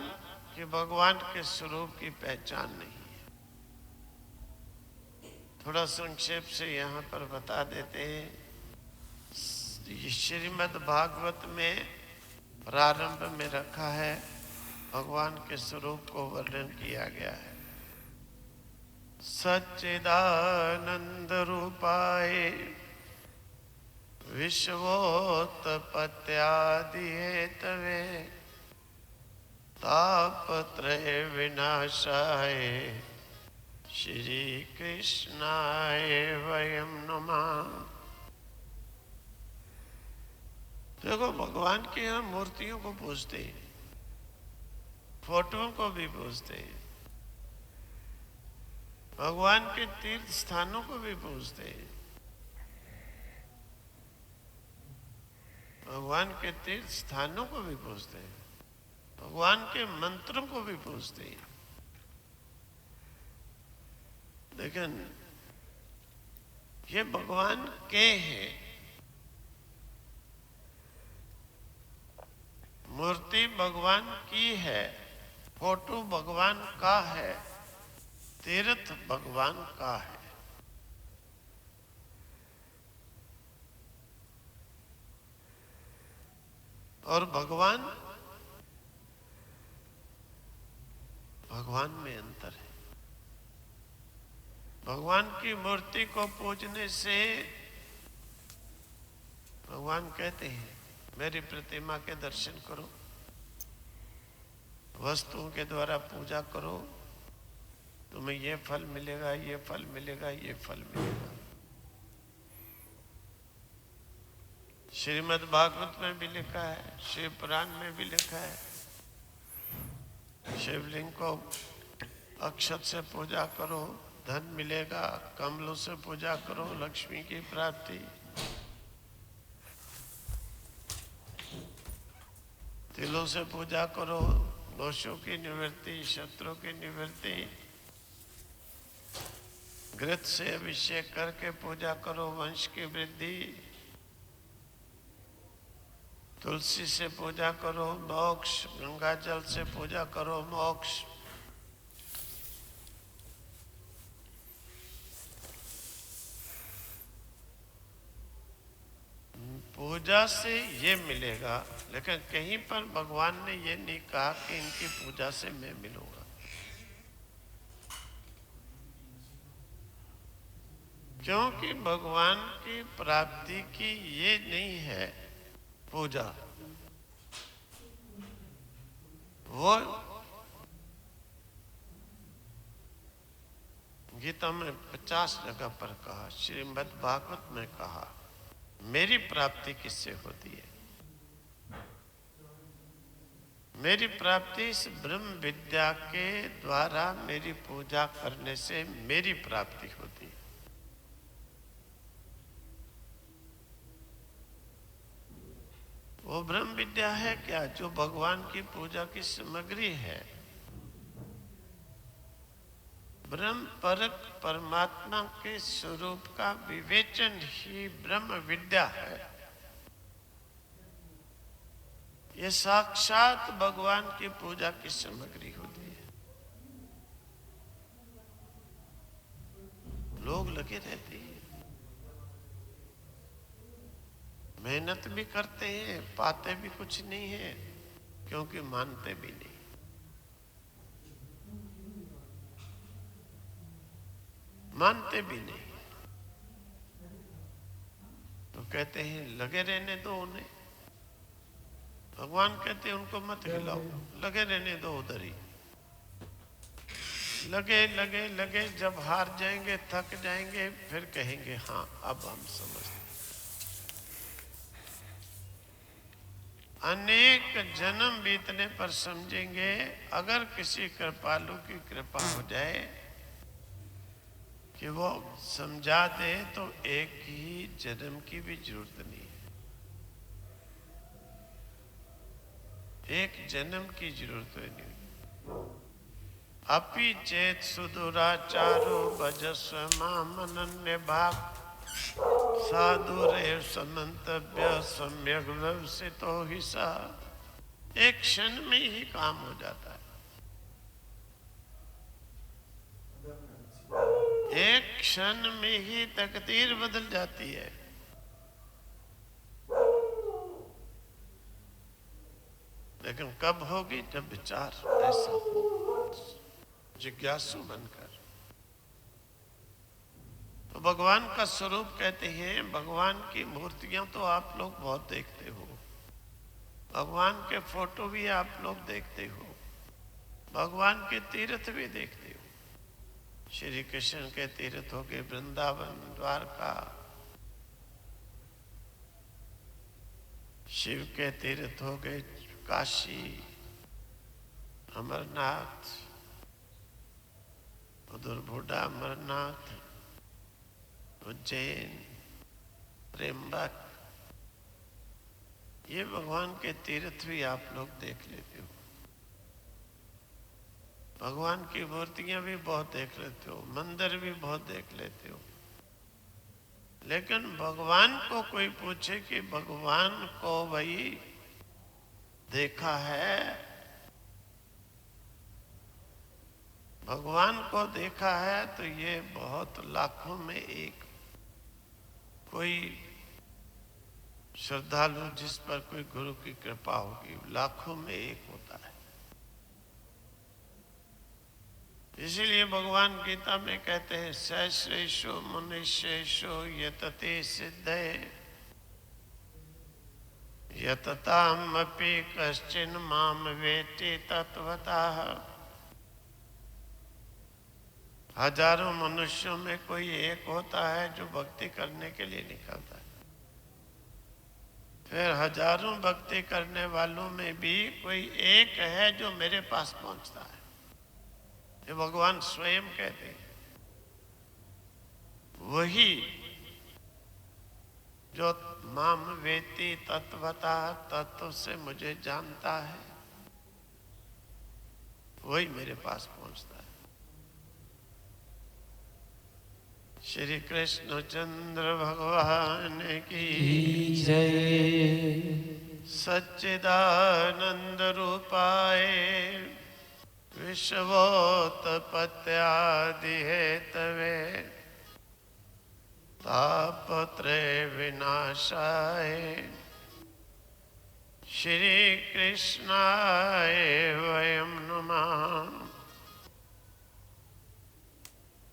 कि भगवान के स्वरूप की पहचान नहीं है। थोड़ा संक्षेप से यहाँ पर बता देते हैं। श्रीमद् भागवत में प्रारंभ में रखा है, भगवान के स्वरूप को वर्णन किया गया है। सच्चिदानंद रूपाय विश्वोत्पत्त्यादि हेतवे तापत्रय विनाशाय श्री कृष्णाय वयं नमः। देखो, भगवान की हम मूर्तियों को पूजते हैं, फोटोओं को भी पूजते हैं, भगवान के तीर्थ स्थानों को भी पूजते हैं, भगवान के तीर्थ स्थानों को भी पूजते हैं, भगवान के मंत्रों को भी पूजते हैं। लेकिन ये भगवान के हैं। मूर्ति भगवान की है, फोटो भगवान का है, तीर्थ भगवान का है। और भगवान में अंतर है। भगवान की मूर्ति को पूजने से भगवान कहते हैं मेरी प्रतिमा के दर्शन करो, वस्तुओं के द्वारा पूजा करो, तुम्हें ये फल मिलेगा, ये फल मिलेगा, ये फल मिलेगा। श्रीमद् भागवत में भी लिखा है, शिव पुराण में भी लिखा है, शिवलिंग को अक्षत से पूजा करो, धन मिलेगा, कमलों से पूजा करो, लक्ष्मी की प्राप्ति, तिलों से पूजा करो, दोषों की निवृत्ति, शत्रु की निवृत्ति, घृत से अभिषेक करके पूजा करो, वंश की वृद्धि, तुलसी से पूजा करो, मोक्ष, गंगा जल से पूजा करो, मोक्ष। पूजा से ये मिलेगा, लेकिन कहीं पर भगवान ने ये नहीं कहा कि इनकी पूजा से मैं मिलूंगा। क्योंकि भगवान की प्राप्ति की ये नहीं है पूजा। वो गीता में 50 जगह पर कहा, श्रीमद् भागवत में कहा, मेरी प्राप्ति किससे होती है? मेरी प्राप्ति इस ब्रह्म विद्या के द्वारा मेरी पूजा करने से मेरी प्राप्ति होती है। वो ब्रह्म विद्या है क्या? जो भगवान की पूजा की सामग्री है। ब्रह्म परक परमात्मा के स्वरूप का विवेचन ही ब्रह्म विद्या है। ये साक्षात भगवान की पूजा की सामग्री होती है। लोग लगे रहते हैं, मेहनत भी करते हैं, पाते भी कुछ नहीं है, क्योंकि मानते भी नहीं। मानते भी नहीं, तो कहते हैं लगे रहने दो उन्हें। भगवान कहते हैं उनको मत हिलाओ, लगे रहने दो उधर ही। लगे लगे लगे, जब हार जाएंगे, थक जाएंगे, फिर कहेंगे हाँ अब हम समझते। अनेक जन्म बीतने पर समझेंगे। अगर किसी कृपालु की कृपा हो जाए कि वो समझा दे तो एक ही जन्म की भी जरूरत नहीं है। एक जन्म की जरूरत है नहीं। अपि चेत सुदुराचारो भजस्व मामनन्य भाग साधुरेव समन्तव्य सम्यक व्यवसितो ही सा। एक क्षण में ही काम हो जाता है। एक क्षण में ही तकदीर बदल जाती है। लेकिन कब होगी? जब विचार ऐसा हो, जिज्ञासु बनकर। तो भगवान का स्वरूप कहते हैं, भगवान की मूर्तियां तो आप लोग बहुत देखते हो, भगवान के फोटो भी आप लोग देखते हो, भगवान के तीर्थ भी देखते हो। श्री कृष्ण के तीर्थ हो गए वृंदावन, द्वारका, शिव के तीर्थ हो गए काशी, अमरनाथ, उधर बूढ़ा अमरनाथ, उज्जैन, त्र्यंबक, ये भगवान के तीर्थ भी आप लोग देख लेते हो। भगवान की मूर्तियां भी बहुत देख लेते हो, मंदिर भी बहुत देख लेते हो। लेकिन भगवान को कोई पूछे कि भगवान को भाई देखा है, भगवान को देखा है, तो ये बहुत लाखों में एक कोई श्रद्धालु जिस पर कोई गुरु की कृपा होगी, लाखों में एक होता है। इसीलिए भगवान गीता में कहते हैं सहस्रेशो मनुष्येशो यतते सिद्धे यततामपि कश्चिन माम वेति तत्वतः। हजारों मनुष्यों में कोई एक होता है जो भक्ति करने के लिए निकलता है। फिर हजारों भक्ति करने वालों में भी कोई एक है जो मेरे पास पहुंचता है। ये भगवान स्वयं कहते हैं। वही जो माम वेति तत्वता, तत्व से मुझे जानता है, वही मेरे पास पहुंचता है। श्री कृष्ण चंद्र भगवान की जय। सच्चिदानंद रूपाय विश्वोत्पत्त्यादि हेतवे तापत्रय विनाशाय श्री कृष्णाय वयं नमः।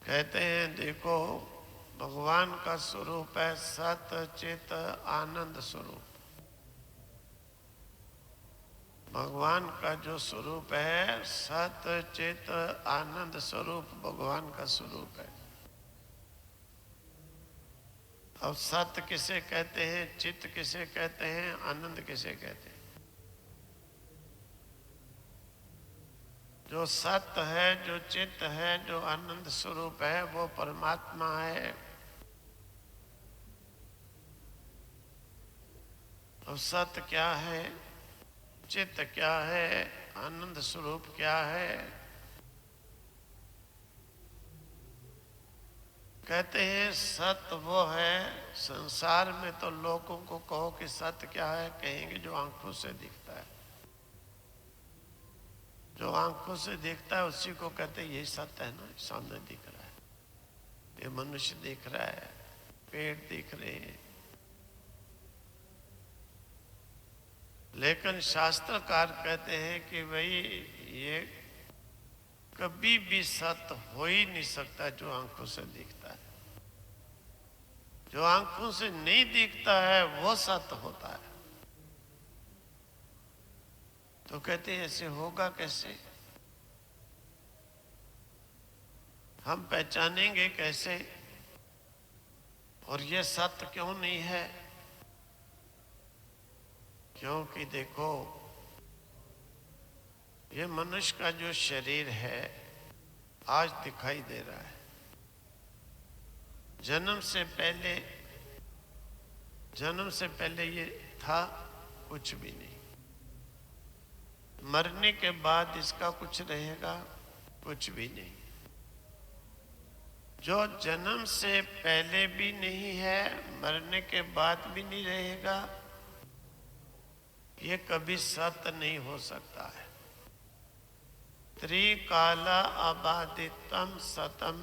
कहते हैं देखो, भगवान का स्वरूप है सत चित आनंद स्वरूप। भगवान का जो स्वरूप है सत चित आनंद स्वरूप भगवान का स्वरूप है। अब सत्य किसे कहते हैं, चित्त किसे कहते हैं, आनंद किसे कहते हैं? जो सत्य है, जो चित्त है, जो आनंद स्वरूप है, वो परमात्मा है। अब सत्य क्या है, चित्त क्या है, आनंद स्वरूप क्या है? कहते हैं सत्य वो है, संसार में तो लोगों को कहो कि सत्य क्या है, कहेंगे जो आंखों से दिखता है। जो आंखों से दिखता है उसी को कहते हैं यही सत्य है ना, सामने दिख रहा है, ये मनुष्य दिख रहा है, पेड़ दिख रहे हैं। लेकिन शास्त्रकार कहते हैं कि भाई ये कभी भी सत्य हो ही नहीं सकता जो आंखों से दिखता है। जो आंखों से नहीं दिखता है वो सत्य होता है। तो कहते हैं ऐसे होगा कैसे, हम पहचानेंगे कैसे, और ये सत्य क्यों नहीं है? क्योंकि देखो, ये मनुष्य का जो शरीर है आज दिखाई दे रहा है, जन्म से पहले ये था कुछ भी नहीं। मरने के बाद इसका कुछ रहेगा? कुछ भी नहीं। जो जन्म से पहले भी नहीं है, मरने के बाद भी नहीं रहेगा, ये कभी सत्य नहीं हो सकता है। त्रिकाला अबाधितम सतम,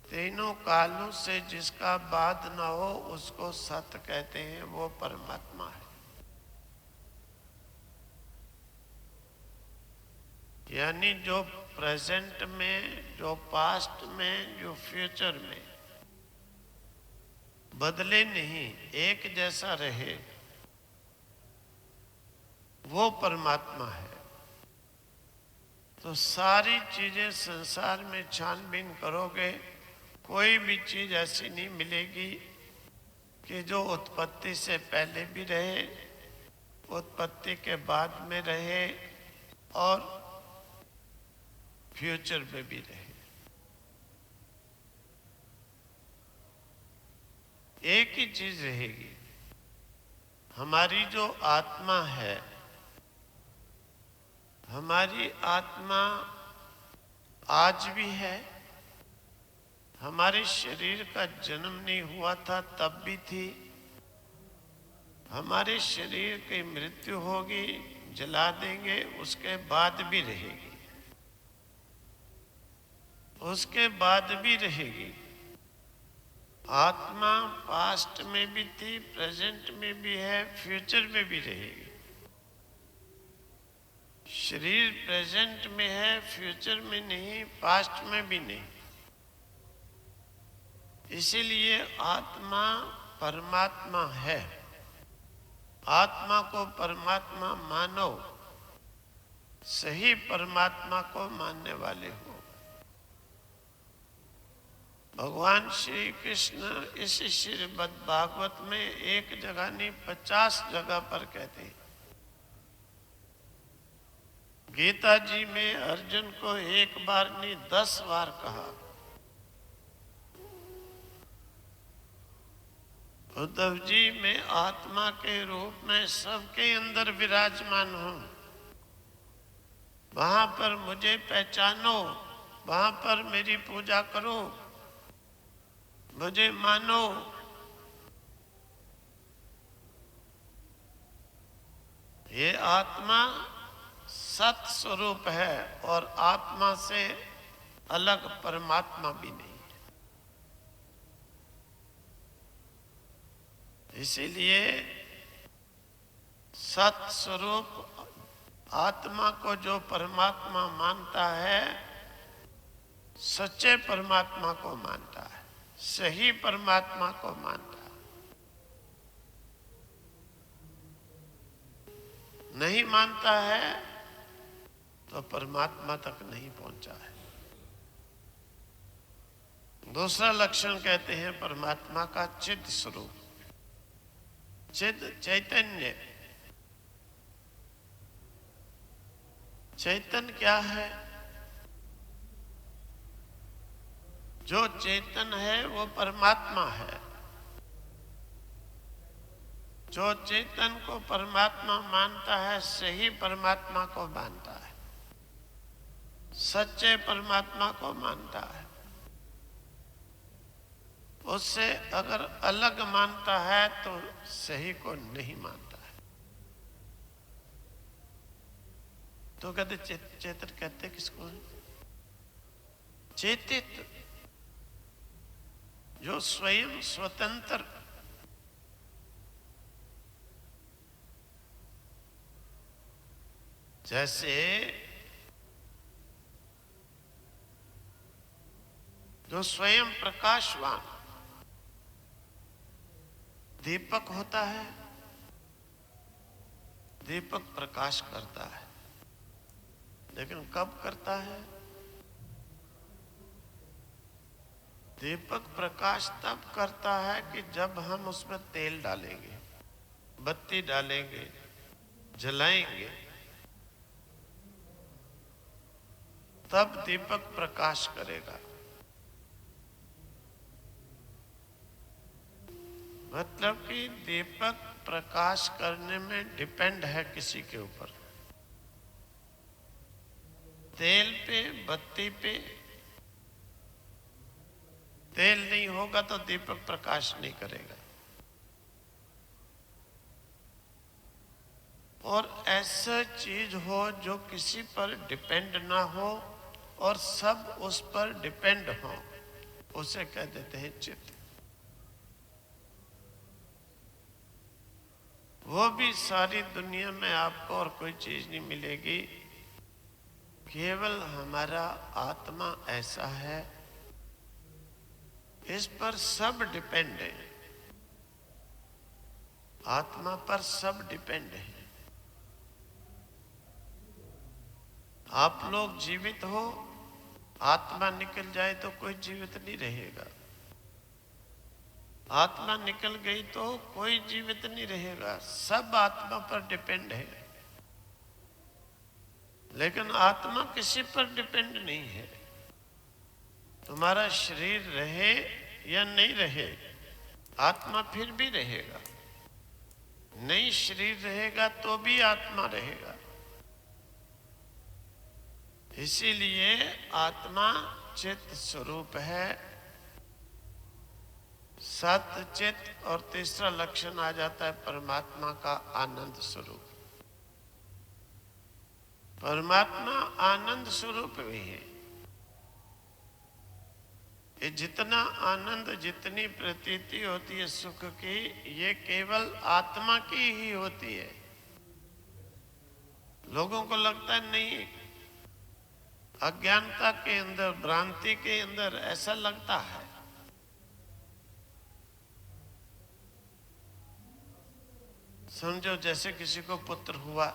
तीनों कालों से जिसका बाद न हो उसको सत्य कहते हैं, वो परमात्मा है। यानी जो प्रेजेंट में, जो पास्ट में, जो फ्यूचर में बदले नहीं, एक जैसा रहे, वो परमात्मा है। तो सारी चीजें संसार में छानबीन करोगे, कोई भी चीज ऐसी नहीं मिलेगी कि जो उत्पत्ति से पहले भी रहे, उत्पत्ति के बाद में रहे और फ्यूचर में भी रहे। एक ही चीज रहेगी, हमारी जो आत्मा है, हमारी आत्मा आज भी है। हमारे शरीर का जन्म नहीं हुआ था तब भी थी, हमारे शरीर की मृत्यु होगी, जला देंगे, उसके बाद भी रहेगी, उसके बाद भी रहेगी। आत्मा पास्ट में भी थी, प्रेजेंट में भी है, फ्यूचर में भी रहेगी। शरीर प्रेजेंट में है, फ्यूचर में नहीं, पास्ट में भी नहीं। इसीलिए आत्मा परमात्मा है। आत्मा को परमात्मा मानो, सही परमात्मा को मानने वाले हो। भगवान श्री कृष्ण इस श्रीमद् भागवत में एक जगह नहीं 50 जगह पर कहते हैं। गीता जी में अर्जुन को एक बार नहीं 10 बार कहा। उद्धव जी मैं आत्मा के रूप में सबके अंदर विराजमान हूं, वहां पर मुझे पहचानो, वहां पर मेरी पूजा करो, मुझे मानो। ये आत्मा सत स्वरूप है और आत्मा से अलग परमात्मा भी नहीं। इसीलिए सत स्वरूप आत्मा को जो परमात्मा मानता है, सच्चे परमात्मा को मानता है, सही परमात्मा को मानता है। नहीं मानता है तो परमात्मा तक नहीं पहुंचा है। दूसरा लक्षण कहते हैं परमात्मा का चिद स्वरूप। चिद चैतन्य। चैतन्य क्या है? जो चेतन है वो परमात्मा है। जो चेतन को परमात्मा मानता है, सही परमात्मा को मानता है, सच्चे परमात्मा को मानता है। उससे अगर अलग मानता है तो सही को नहीं मानता है। तो कहते चेतन कहते किसको? चेतित, जो स्वयं स्वतंत्र, जैसे जो स्वयं प्रकाशवान दीपक होता है। दीपक प्रकाश करता है, लेकिन कब करता है? दीपक प्रकाश तब करता है कि जब हम उसमें तेल डालेंगे, बत्ती डालेंगे, जलाएंगे, तब दीपक प्रकाश करेगा। मतलब कि दीपक प्रकाश करने में डिपेंड है किसी के ऊपर। तेल पे, बत्ती पे तेल नहीं होगा तो दीपक प्रकाश नहीं करेगा। और ऐसा चीज हो जो किसी पर डिपेंड ना हो और सब उस पर डिपेंड हो, उसे कह देते हैं चित्त। वो भी सारी दुनिया में आपको और कोई चीज नहीं मिलेगी, केवल हमारा आत्मा ऐसा है, इस पर सब डिपेंड है। आत्मा पर सब डिपेंड है। आप लोग जीवित हो, आत्मा निकल जाए तो कोई जीवित नहीं रहेगा। आत्मा निकल गई तो कोई जीवित नहीं रहेगा। सब आत्मा पर डिपेंड है, लेकिन आत्मा किसी पर डिपेंड नहीं है। तुम्हारा शरीर रहे या नहीं रहे, आत्मा फिर भी रहेगा। नहीं शरीर रहेगा तो भी आत्मा रहेगा। इसीलिए आत्मा चित्त स्वरूप है, सत्य चित्त। और तीसरा लक्षण आ जाता है परमात्मा का आनंद स्वरूप। परमात्मा आनंद स्वरूप भी है। ये जितना आनंद, जितनी प्रतीति होती है सुख की, ये केवल आत्मा की ही होती है। लोगों को लगता है नहीं, अज्ञानता के अंदर, भ्रांति के अंदर ऐसा लगता है। समझो जैसे किसी को पुत्र हुआ,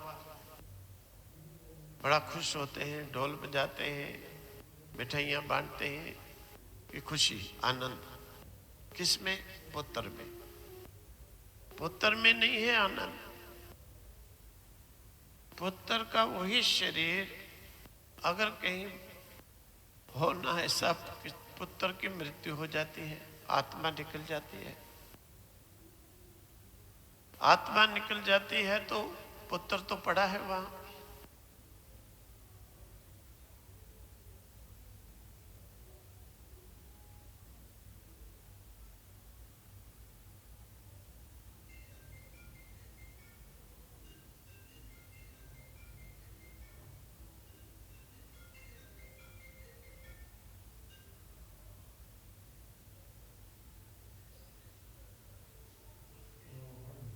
बड़ा खुश होते हैं, ढोल बजाते हैं, मिठाइयां बांटते हैं, ये खुशी आनंद। किसमें? पुत्र में। पुत्र में नहीं है आनंद। पुत्र का वही शरीर अगर कहीं हो ना ऐसा, पुत्र की मृत्यु हो जाती है, आत्मा निकल जाती है। आत्मा निकल जाती है तो पुत्र तो पड़ा है वहां।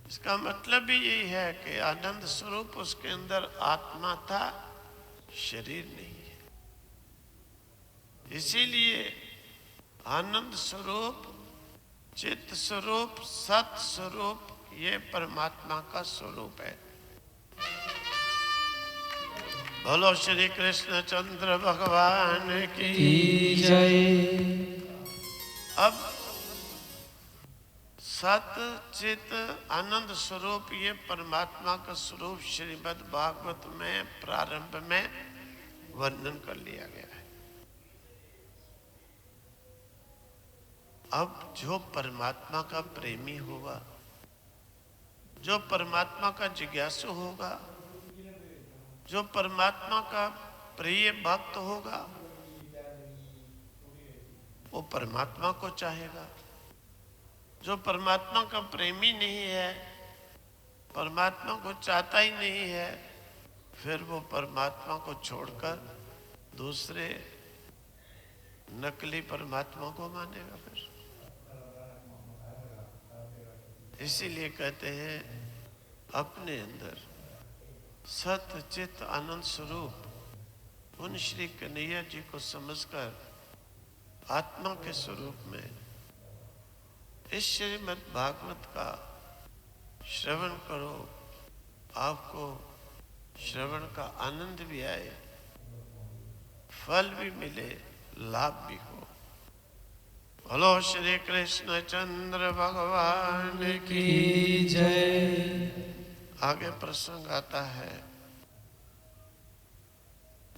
इसका मतलब भी यही है कि आनंद स्वरूप उसके अंदर आत्मा था, शरीर नहीं है। इसीलिए आनंद स्वरूप, चित्त स्वरूप, सत स्वरूप, ये परमात्मा का स्वरूप है। बोलो श्री कृष्ण चंद्र भगवान की जय। अब सत चित आनंद स्वरूप, ये परमात्मा का स्वरूप श्रीमद् भागवत में प्रारंभ में वर्णन कर लिया गया है। अब जो परमात्मा का प्रेमी होगा, जो परमात्मा का जिज्ञासु होगा, जो परमात्मा का प्रिय भक्त होगा, वो परमात्मा को चाहेगा। जो परमात्मा का प्रेमी नहीं है, परमात्मा को चाहता ही नहीं है, फिर वो परमात्मा को छोड़कर दूसरे नकली परमात्मा को मानेगा। फिर इसीलिए कहते हैं अपने अंदर सत्य चित्त आनंद स्वरूप उन श्री कन्हैया जी को समझकर आत्मा के स्वरूप में इस श्रीमद् भागवत का श्रवण करो। आपको श्रवण का आनंद भी आए, फल भी मिले, लाभ भी हो। बोलो श्री कृष्ण चंद्र भगवान की जय। आगे प्रसंग आता है।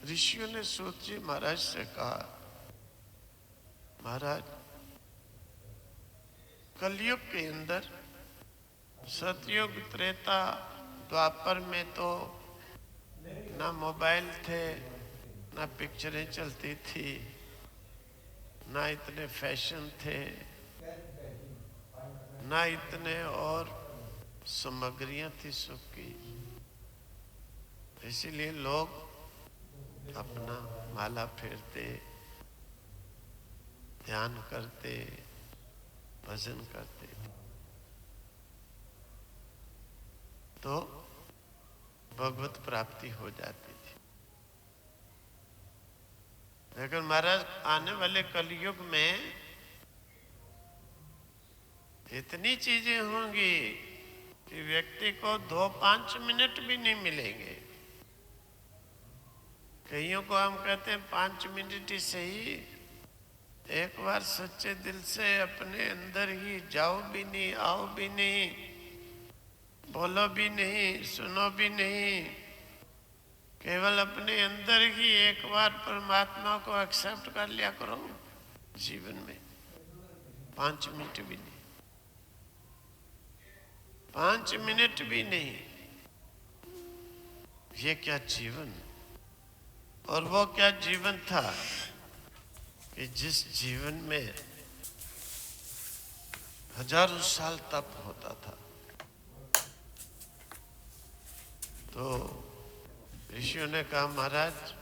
ऋषियों ने सूत जी महाराज से कहा, महाराज कलयुग के अंदर, सतयुग त्रेता द्वापर में तो ना मोबाइल थे, ना पिक्चरें चलती थी, ना इतने फैशन थे, ना इतने और सामग्रियां थी सुख की। इसीलिए लोग अपना माला फेरते, ध्यान करते, भजन करते, तो भगवत प्राप्ति हो जाती थी। लेकिन महाराज आने वाले कलयुग में इतनी चीजें होंगी कि व्यक्ति को 2-5 मिनट भी नहीं मिलेंगे। कईयों को हम कहते हैं 5 मिनट ही सही, एक बार सच्चे दिल से अपने अंदर ही जाओ भी नहीं, आओ भी नहीं, बोलो भी नहीं, सुनो भी नहीं, केवल अपने अंदर ही एक बार परमात्मा को एक्सेप्ट कर लिया करो जीवन में। 5 मिनट भी नहीं, 5 मिनट भी नहीं। ये क्या जीवन, और वो क्या जीवन था कि जिस जीवन में हजारों साल तप होता था। तो ऋषियों ने कहा महाराज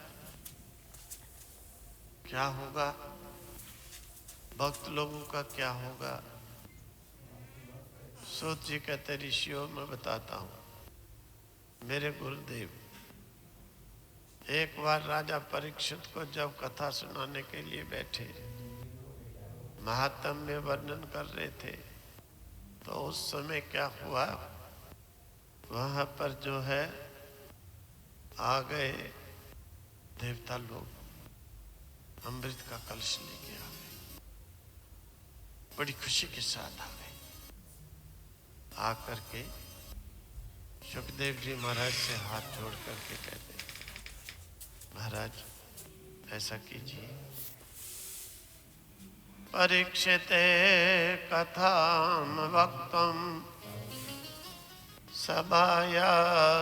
क्या होगा, भक्त लोगों का क्या होगा। सूत जी कहते ऋषियों मैं बताता हूं। मेरे गुरुदेव एक बार राजा परीक्षित को जब कथा सुनाने के लिए बैठे, महात्म्य वर्णन कर रहे थे, तो उस समय क्या हुआ, वहां पर जो है आ गए देवता लोग, अमृत का कलश लेके आ गए, बड़ी खुशी के साथ आ गए। आकर के सुखदेव जी महाराज से हाथ जोड़ करके कहते, महाराज ऐसा कीजिए। परीक्षिते कथाम वक्तुम सभाया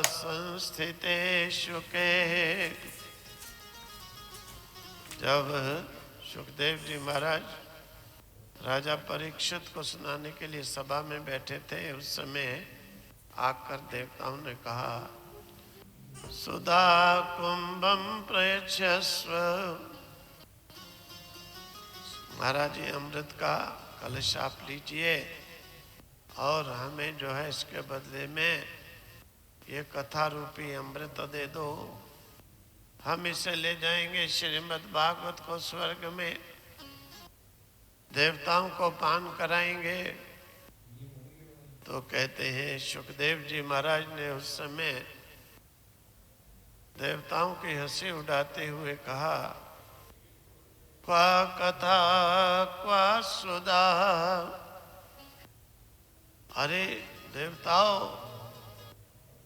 संस्थिते शुके। जब सुखदेव जी महाराज राजा परीक्षित को सुनाने के लिए सभा में बैठे थे, उस समय आकर देवताओं ने कहा सुधा कुंभम प्रयच्छस्व। महाराज जी अमृत का कलश आप लीजिए और हमें जो है इसके बदले में ये कथा रूपी अमृत दे दो। हम इसे ले जाएंगे श्रीमद् भागवत को स्वर्ग में, देवताओं को पान कराएंगे। तो कहते हैं सुखदेव जी महाराज ने उस समय देवताओं की हंसी उड़ाते हुए कहा क्वा कथा क्वा सुधा। अरे देवताओं,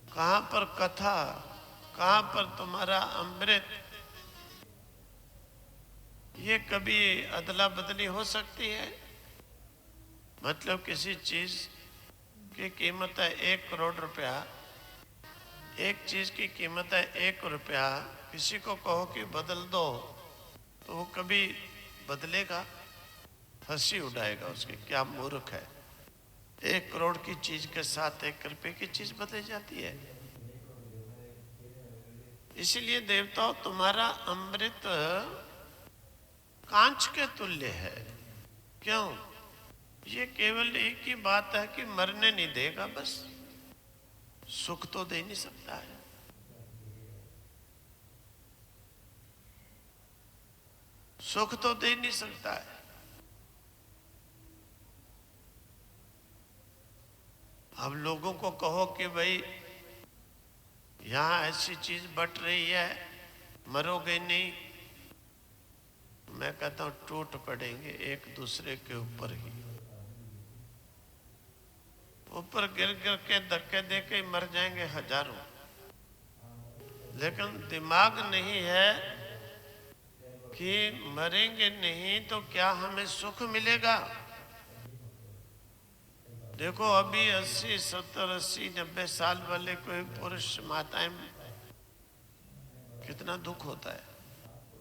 कहां पर कथा, कहां पर तुम्हारा अमृत। ये कभी अदला बदली हो सकती है? मतलब किसी चीज की कीमत है 1 करोड़ रुपया, एक चीज की कीमत है 1 रुपया, किसी को कहो कि बदल दो तो वो कभी बदलेगा? हंसी उड़ाएगा उसकी, क्या मूर्ख है। 1 करोड़ की चीज के साथ 1 रुपए की चीज बदल जाती है। इसलिए देवताओं तुम्हारा अमृत कांच के तुल्य है। क्यों? ये केवल एक ही बात है कि मरने नहीं देगा, बस सुख तो दे नहीं सकता है। सुख तो दे नहीं सकता है। अब लोगों को कहो कि भाई यहां ऐसी चीज बट रही है, मरोगे नहीं। मैं कहता हूं टूट पड़ेंगे एक दूसरे के ऊपर ही, ऊपर गिर गिर के धक्के दे के मर जाएंगे हजारों। लेकिन दिमाग नहीं है कि मरेंगे नहीं तो क्या हमें सुख मिलेगा। देखो अभी 80, 70, 80, 90 साल वाले कोई पुरुष माताएं कितना दुख होता है।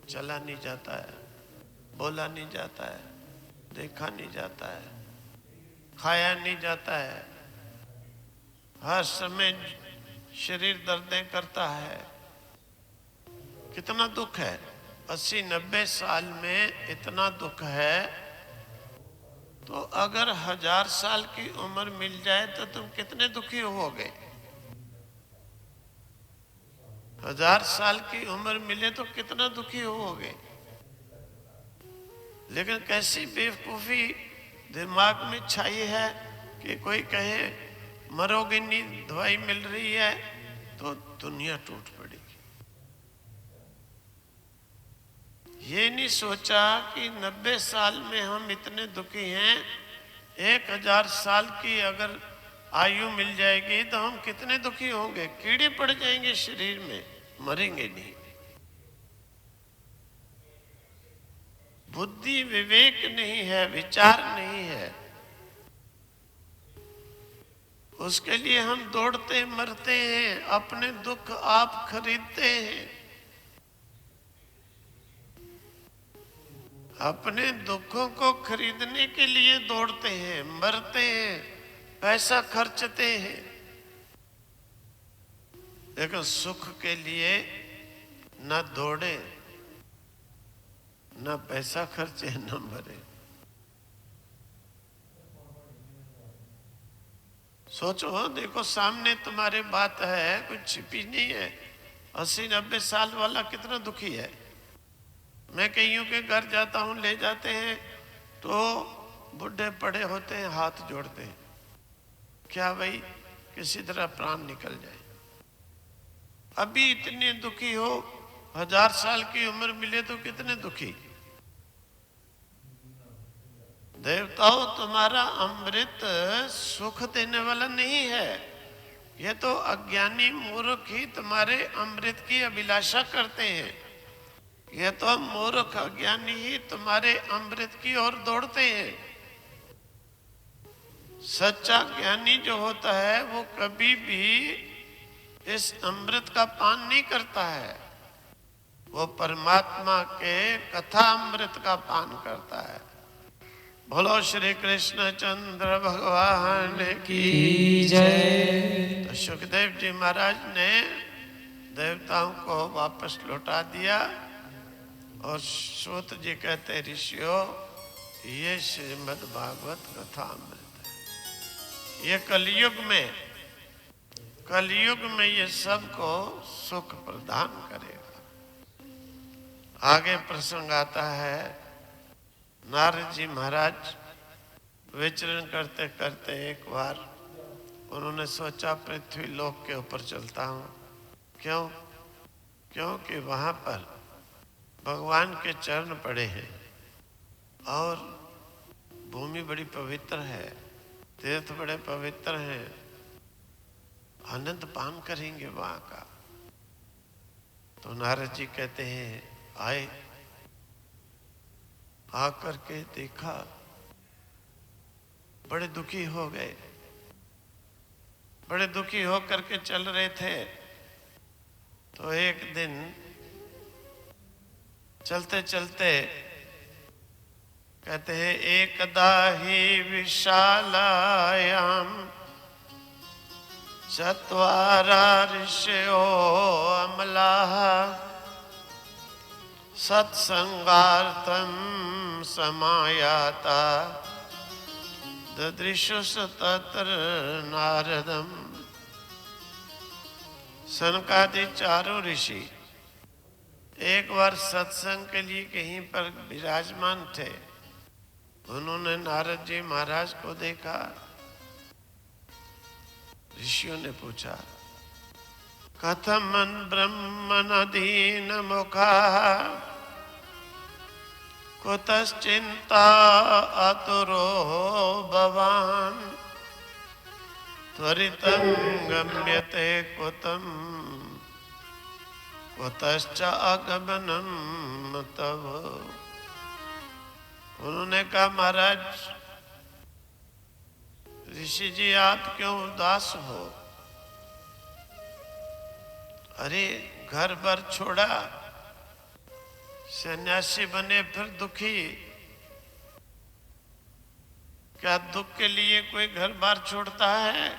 चला नहीं जाता है, बोला नहीं जाता है, देखा नहीं जाता है, खाया नहीं जाता है, हर समय शरीर दर्दें करता है। कितना दुख है। 80-90 साल में इतना दुख है, तो अगर 1000 साल की उम्र मिल जाए तो तुम कितने दुखी होगे। 1000 साल की उम्र मिले तो कितना दुखी होगे। लेकिन कैसी बेवकूफी दिमाग में छाई है कि कोई कहे मरोगे नहीं, दवाई मिल रही है, तो दुनिया टूट पड़ेगी। ये नहीं सोचा कि 90 साल में हम इतने दुखी हैं, 1000 साल की अगर आयु मिल जाएगी तो हम कितने दुखी होंगे। कीड़े पड़ जाएंगे शरीर में, मरेंगे नहीं। बुद्धि विवेक नहीं है, विचार नहीं है, उसके लिए हम दौड़ते मरते हैं, अपने दुख आप खरीदते हैं, अपने दुखों को खरीदने के लिए दौड़ते हैं, मरते हैं, पैसा खर्चते हैं, लेकिन सुख के लिए न दौड़े, न पैसा खर्चे, न मरे। सोचो, देखो सामने तुम्हारे बात है, कुछ छिपी नहीं है। 80-90 साल वाला कितना दुखी है। मैं कईयों के घर जाता हूँ, ले जाते हैं तो बुढ़े पड़े होते हैं, हाथ जोड़ते हैं, क्या भाई किसी तरह प्राण निकल जाए। अभी इतने दुखी हो, 1000 साल की उम्र मिले तो कितने दुखी। देवताओं, तुम्हारा अमृत सुख देने वाला नहीं है, ये तो अज्ञानी मूर्ख ही तुम्हारे अमृत की अभिलाषा करते हैं। ये तो मूर्ख अज्ञानी ही तुम्हारे अमृत की ओर दौड़ते हैं। सच्चा ज्ञानी जो होता है वो कभी भी इस अमृत का पान नहीं करता है, वो परमात्मा के कथा अमृत का पान करता है। बोलो श्री कृष्ण चंद्र भगवान की जय। तो सुखदेव जी महाराज ने देवताओं को वापस लौटा दिया और सूत जी कहते, ऋषियों, ये श्रीमद् भागवत कथा अमृत है। ये कलयुग में ये सबको सुख प्रदान करेगा। आगे प्रसंग आता है, नारद जी महाराज विचरण करते करते एक बार उन्होंने सोचा पृथ्वी लोक के ऊपर चलता हूँ। क्यों? क्योंकि वहाँ पर भगवान के चरण पड़े हैं और भूमि बड़ी पवित्र है, तीर्थ बड़े पवित्र हैं, आनंद पान करेंगे वहाँ का। तो नारद जी कहते हैं, आए, आकर के देखा, बड़े दुखी हो गए। बड़े दुखी होकर के चल रहे थे, तो एक दिन चलते चलते कहते हैं, एकदा ही विशालायाम चत्वारा ऋषयो अमलाः सत्संगार्थम समायाता ददृशुष तत्र नारदम। सनकादि चारों ऋषि एक बार सत्संग के लिए कहीं पर विराजमान थे। उन्होंने नारद जी महाराज को देखा। ऋषियों ने पूछा, कथमन ब्रह्मणदीन मुखा कुतश्चिंता अतुरो भवान त्वरितं गम्यते कुतम कुतश्च आगमनम तव। उन्होंने कहा, महाराज ऋषि जी, आप क्यों उदास हो? अरे घर पर छोड़ा, सन्यासी बने फिर दुखी। क्या दुख के लिए कोई घर बार छोड़ता है?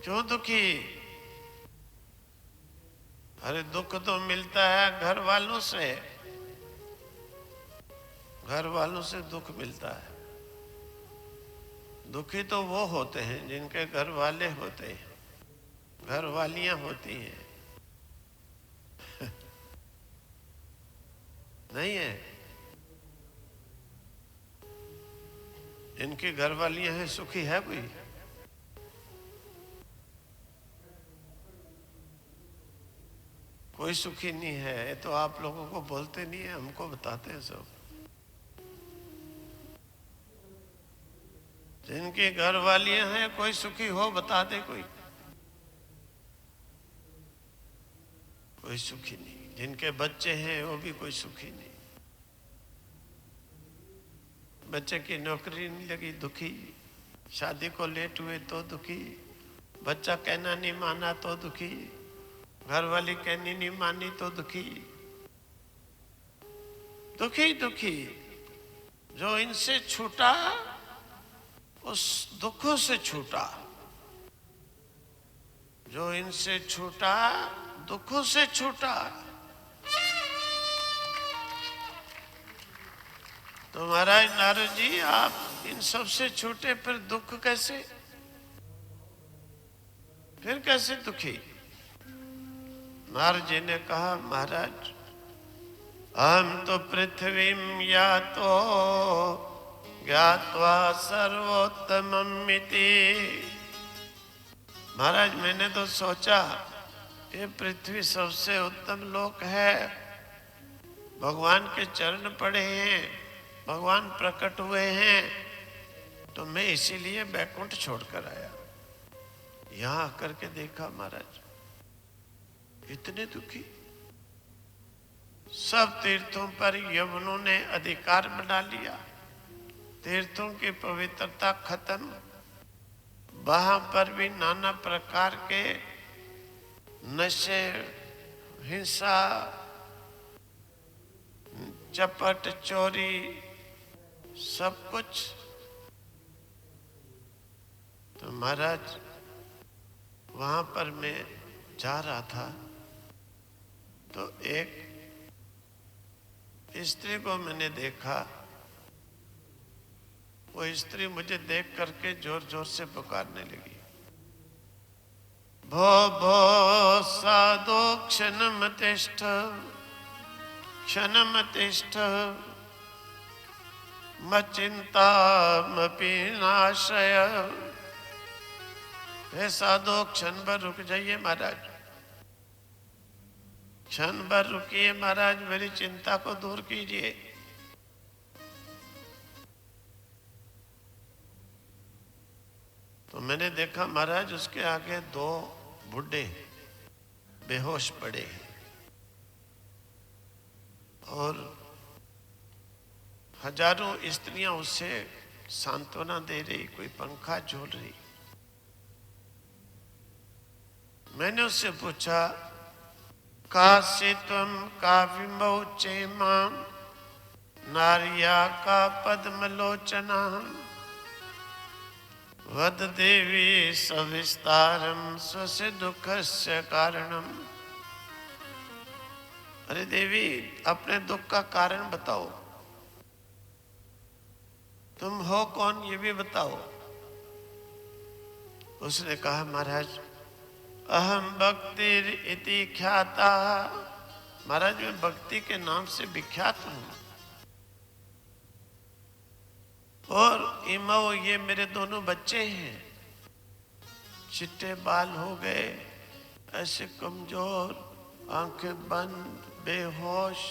क्यों दुखी? अरे दुख तो मिलता है घर वालों से, घर वालों से दुख मिलता है। दुखी तो वो होते हैं जिनके घर वाले होते हैं, घर वालियां होती हैं। नहीं है? इनकी घर वालियां हैं, सुखी है कोई? कोई सुखी नहीं है। ये तो आप लोगों को बोलते नहीं है, हमको बताते हैं सब। जिनकी घर वालियां हैं कोई सुखी हो बता दे कोई? कोई सुखी नहीं। जिनके बच्चे हैं वो भी कोई सुखी नहीं। बच्चे की नौकरी नहीं लगी, दुखी। शादी को लेट हुए तो दुखी। बच्चा कहना नहीं माना तो दुखी। घर वाली कहनी नहीं मानी तो दुखी। दुखी दुखी। जो इनसे छूटा उस दुखों से छूटा। जो इनसे छूटा दुखों से छूटा। तो महाराज नारद जी आप इन सब से छूटे, फिर दुख कैसे? फिर कैसे दुखी? नारद जी ने कहा महाराज हम तो पृथ्वी या तो ज्ञात्वा सर्वोत्तममिति। महाराज मैंने तो सोचा ये पृथ्वी सबसे उत्तम लोक है, भगवान के चरण पड़े हैं, भगवान प्रकट हुए हैं, तो मैं इसीलिए बैकुंठ छोड़कर आया। यहां आकर के देखा महाराज इतने दुखी। सब तीर्थों पर यवनों ने अधिकार बना लिया, तीर्थों की पवित्रता खत्म। वहां पर भी नाना प्रकार के नशे, हिंसा, चपट, चोरी, सब कुछ। तो महाराज वहां पर मैं जा रहा था तो एक स्त्री को मैंने देखा। वो स्त्री मुझे देख करके जोर जोर से पुकारने लगी, भो भो साधो क्षणम तिष्ठ, क्षणम तिष्ठ, मचिंतामपि नाशय। हे साधो क्षण भर रुक जाइए महाराज, क्षण भर रुकिए महाराज, मेरी चिंता को दूर कीजिए। तो मैंने देखा महाराज उसके आगे दो बुढ़े बेहोश पड़े और हजारों स्त्रियां उससे सांत्वना दे रही, कोई पंखा झूल रही। मैंने उससे पूछा कासित्वम काव्यमौ चेमां नार्या का पद्मलोचना वद देवी सविस्तारम स्वस्य दुखस्य कारणम। अरे देवी अपने दुख का कारण बताओ, तुम हो कौन ये भी बताओ। उसने कहा महाराज अहम भक्तिर इति ख्याता। महाराज मैं भक्ति के नाम से विख्यात हूं। और इमो ये मेरे दोनों बच्चे हैं, चिट्टे बाल हो गए, ऐसे कमजोर, आंखें बंद, बेहोश।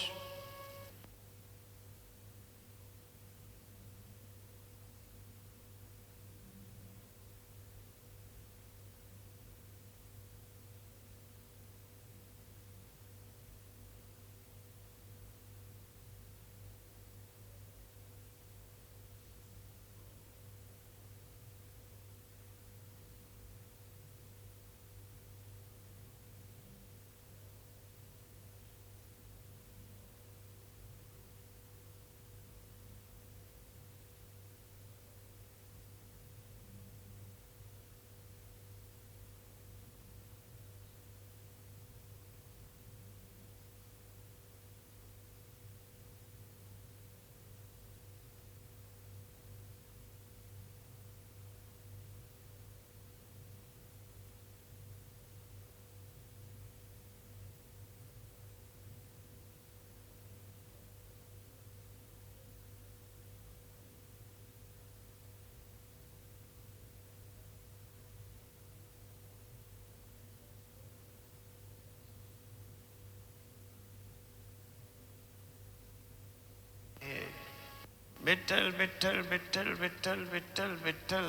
विठल विठल विठल विठल विठल विठल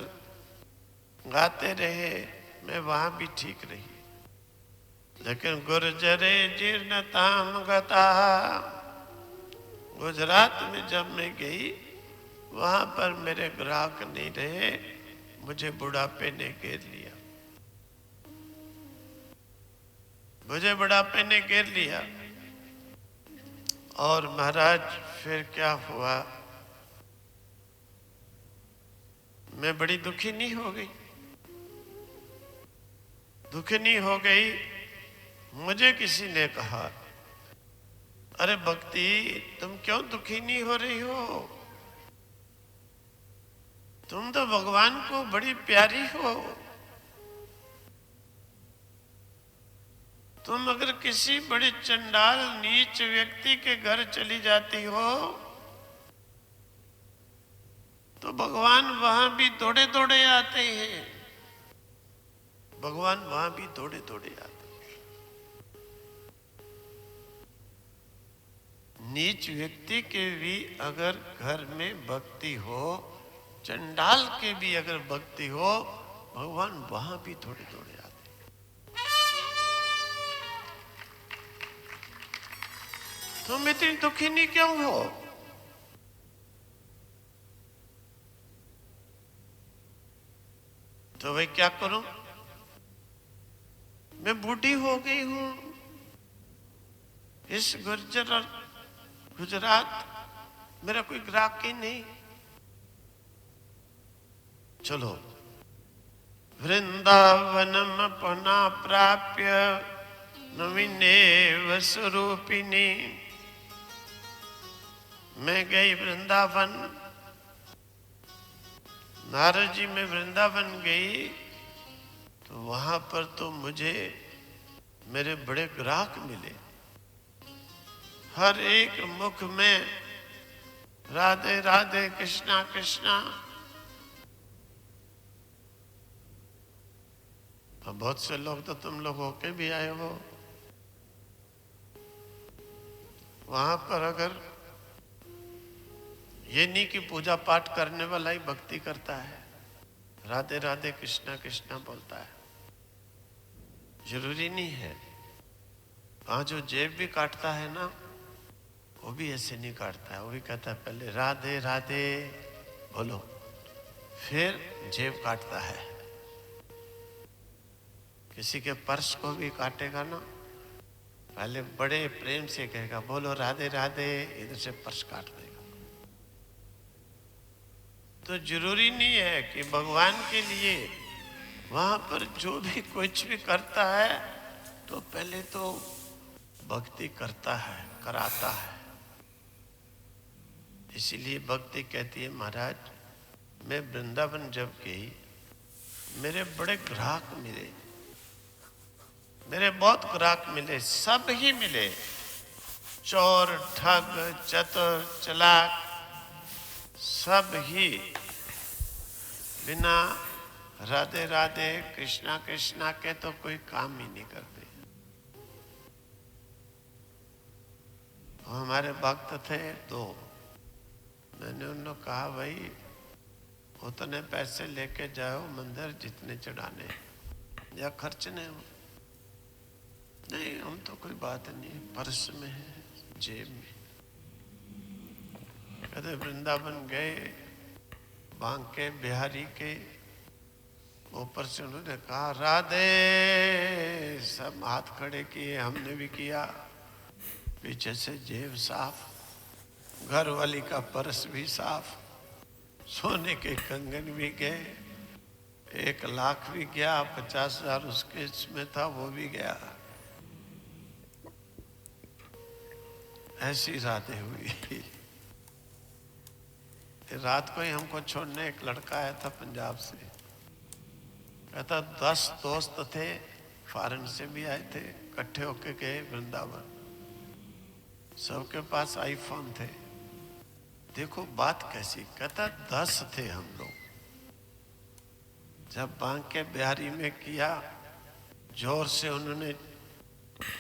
गाते रहे, मैं वहां भी ठीक रही। लेकिन गुर्जरे जीर्णताम गता, गुजरात में जब मैं गई वहां पर मेरे ग्राहक नहीं रहे, मुझे बुढ़ापे ने घेर लिया, मुझे बुढ़ापे ने घेर लिया। और महाराज फिर क्या हुआ, मैं बड़ी दुखी नहीं हो गई, दुखी नहीं हो गई। मुझे किसी ने कहा, अरे भक्ति तुम क्यों दुखी नहीं हो रही हो, तुम तो भगवान को बड़ी प्यारी हो। तुम अगर किसी बड़े चंडाल नीच व्यक्ति के घर चली जाती हो तो भगवान वहां भी दौड़े दौड़े आते हैं, भगवान वहां भी दौड़े दौड़े आते हैं। नीच व्यक्ति के भी अगर घर में भक्ति हो, चंडाल के भी अगर भक्ति हो, भगवान वहां भी दौड़े दौड़े आते हैं। तुम इतनी दुखी नहीं क्यों हो? तो भाई क्या करूं, मैं बूढ़ी हो गई हूं, इस गुर्जर और गुजरात मेरा कोई ग्राहक ही नहीं। चलो वृंदावनम पुनः प्राप्य नवीनेव स्वरूपिणी, मैं गई वृंदावन। नारद जी में वृंदावन गई तो वहां पर तो मुझे मेरे बड़े ग्राहक मिले, हर एक मुख में राधे राधे कृष्णा कृष्णा। अब बहुत से लोग तो तुम लोग होके भी आए हो, वहां पर अगर ये नहीं कि पूजा पाठ करने वाला ही भक्ति करता है, राधे राधे कृष्णा कृष्णा बोलता है, जरूरी नहीं है। वहां जो जेब भी काटता है ना, वो भी ऐसे नहीं काटता है, वो भी कहता है पहले राधे राधे बोलो, फिर जेब काटता है। किसी के पर्स को भी काटेगा ना, पहले बड़े प्रेम से कहेगा बोलो राधे राधे, इधर से पर्स काट देगा। तो जरूरी नहीं है कि भगवान के लिए वहां पर जो भी कुछ भी करता है तो पहले तो भक्ति करता है, कराता है। इसीलिए भक्ति कहती है, महाराज मैं वृंदावन जब गई मेरे बड़े ग्राहक मिले, मेरे बहुत ग्राहक मिले, सब ही मिले, चोर ठग चतुर चालाक सब ही बिना राधे राधे कृष्णा कृष्णा के तो कोई काम ही नहीं करते। हमारे भक्त थे दो, मैंने उनको कहा भाई उतने पैसे लेके जाओ मंदिर जितने चढ़ाने या खर्चने हो। नहीं हम तो कोई बात नहीं, पर्स में है जेब में। कहते वृंदावन गए, बांके बिहारी के ऊपर से उन्होंने कहा राधे, सब हाथ खड़े किए, हमने भी किया, पीछे से जेब साफ, घर वाली का पर्स भी साफ, सोने के कंगन भी गए, 1 लाख भी गया, 50,000 उसके इसमें था वो भी गया। ऐसी रातें हुई। रात को ही हमको छोड़ने एक लड़का आया था पंजाब से, कहता 10 दोस्त थे, फॉरेन से भी आए थे, इकट्ठे होके गए वृंदावन, सबके पास आईफोन थे। देखो बात कैसी, कहता 10 थे हम लोग, जब बांके बिहारी में किया जोर से उन्होंने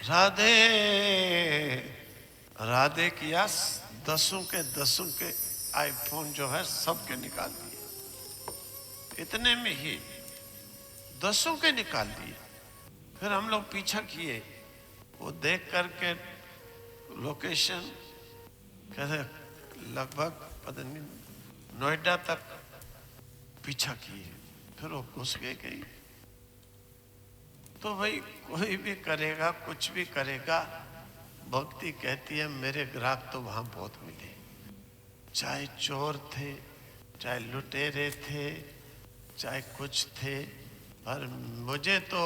राधे राधे किया, 10 के आईफोन जो है सबके निकाल दिए, इतने में ही 10 के निकाल दिए। फिर हम लोग पीछा किए, वो देख करके लोकेशन कहते लगभग पता नहीं नोएडा तक पीछा किए, फिर वो घुस गए कहीं। तो भाई कोई भी करेगा, कुछ भी करेगा, भक्ति कहती है मेरे ग्राहक तो वहां बहुत मिले, चाहे चोर थे, चाहे लुटेरे थे, चाहे कुछ थे, पर मुझे तो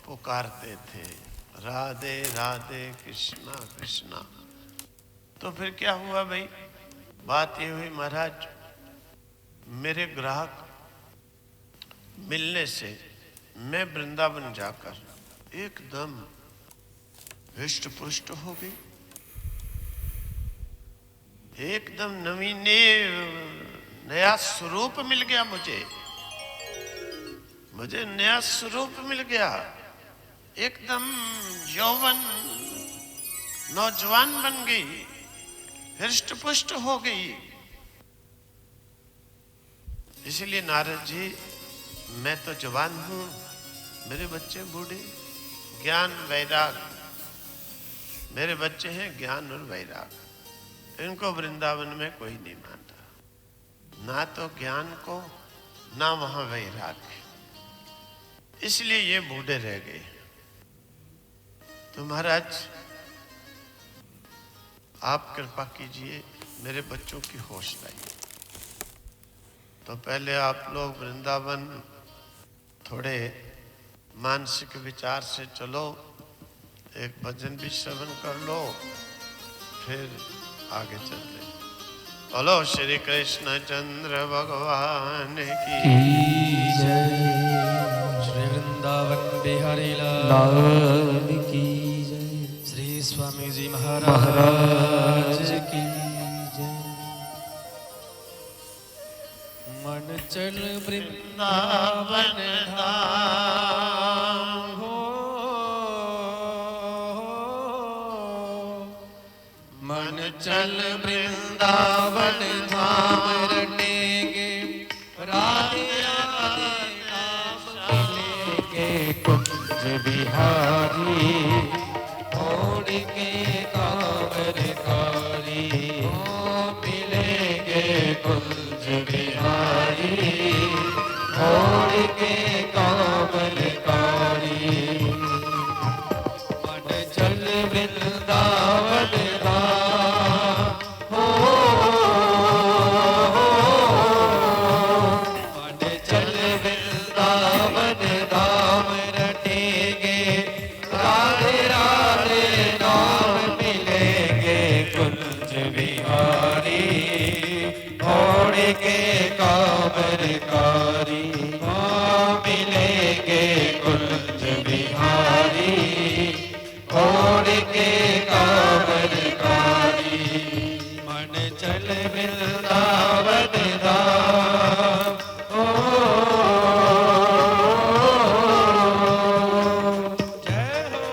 पुकारते थे राधे राधे कृष्णा कृष्णा। तो फिर क्या हुआ भाई, बात ये हुई महाराज, मेरे ग्राहक मिलने से मैं वृंदावन जाकर एकदम हृष्ट पुष्ट हो गई, एकदम नवीने नया स्वरूप मिल गया मुझे नया स्वरूप मिल गया, एकदम यौवन नौजवान बन गई, हृष्ट पुष्ट हो गई। इसलिए नारद जी, मैं तो जवान हूं, मेरे बच्चे बूढ़े, ज्ञान वैराग, मेरे बच्चे हैं ज्ञान और वैराग, इनको वृंदावन में कोई नहीं मानता, ना तो ज्ञान को ना वहां वैराग, इसलिए ये बूढ़े रह गए। तो महाराज आप कृपा कीजिए, मेरे बच्चों की होश लाइए। तो पहले आप लोग वृंदावन थोड़े मानसिक विचार से चलो, एक भजन भी श्रवण कर लो, फिर आगे चलते। बोलो श्री कृष्ण चंद्र भगवान की जय। श्री वृंदावन बिहारी लाल की जय। श्री स्वामी जी महाराज की जय। मन चल वृंदावन धाम हो, मन चल वृंदावन धाम रटेंगे, राधे राधे नाम लेंगे, कुंज बिहारी छोड़ के कांवरकारी, मिलेंगे कुंज बिहारी छोड़ के कांवरकारी। मन चल वृंदावन धाम हो, मन चल वृंदावन धाम रटेंगे, राधे राधे नाम मिलेंगे, कुंज बिहारी छोड़ के कांवरकारी, मिलेंगे कुंज बिहारी छोड़ के कांवरकारी। मन चल वृंदावन धाम ओ, जय हो।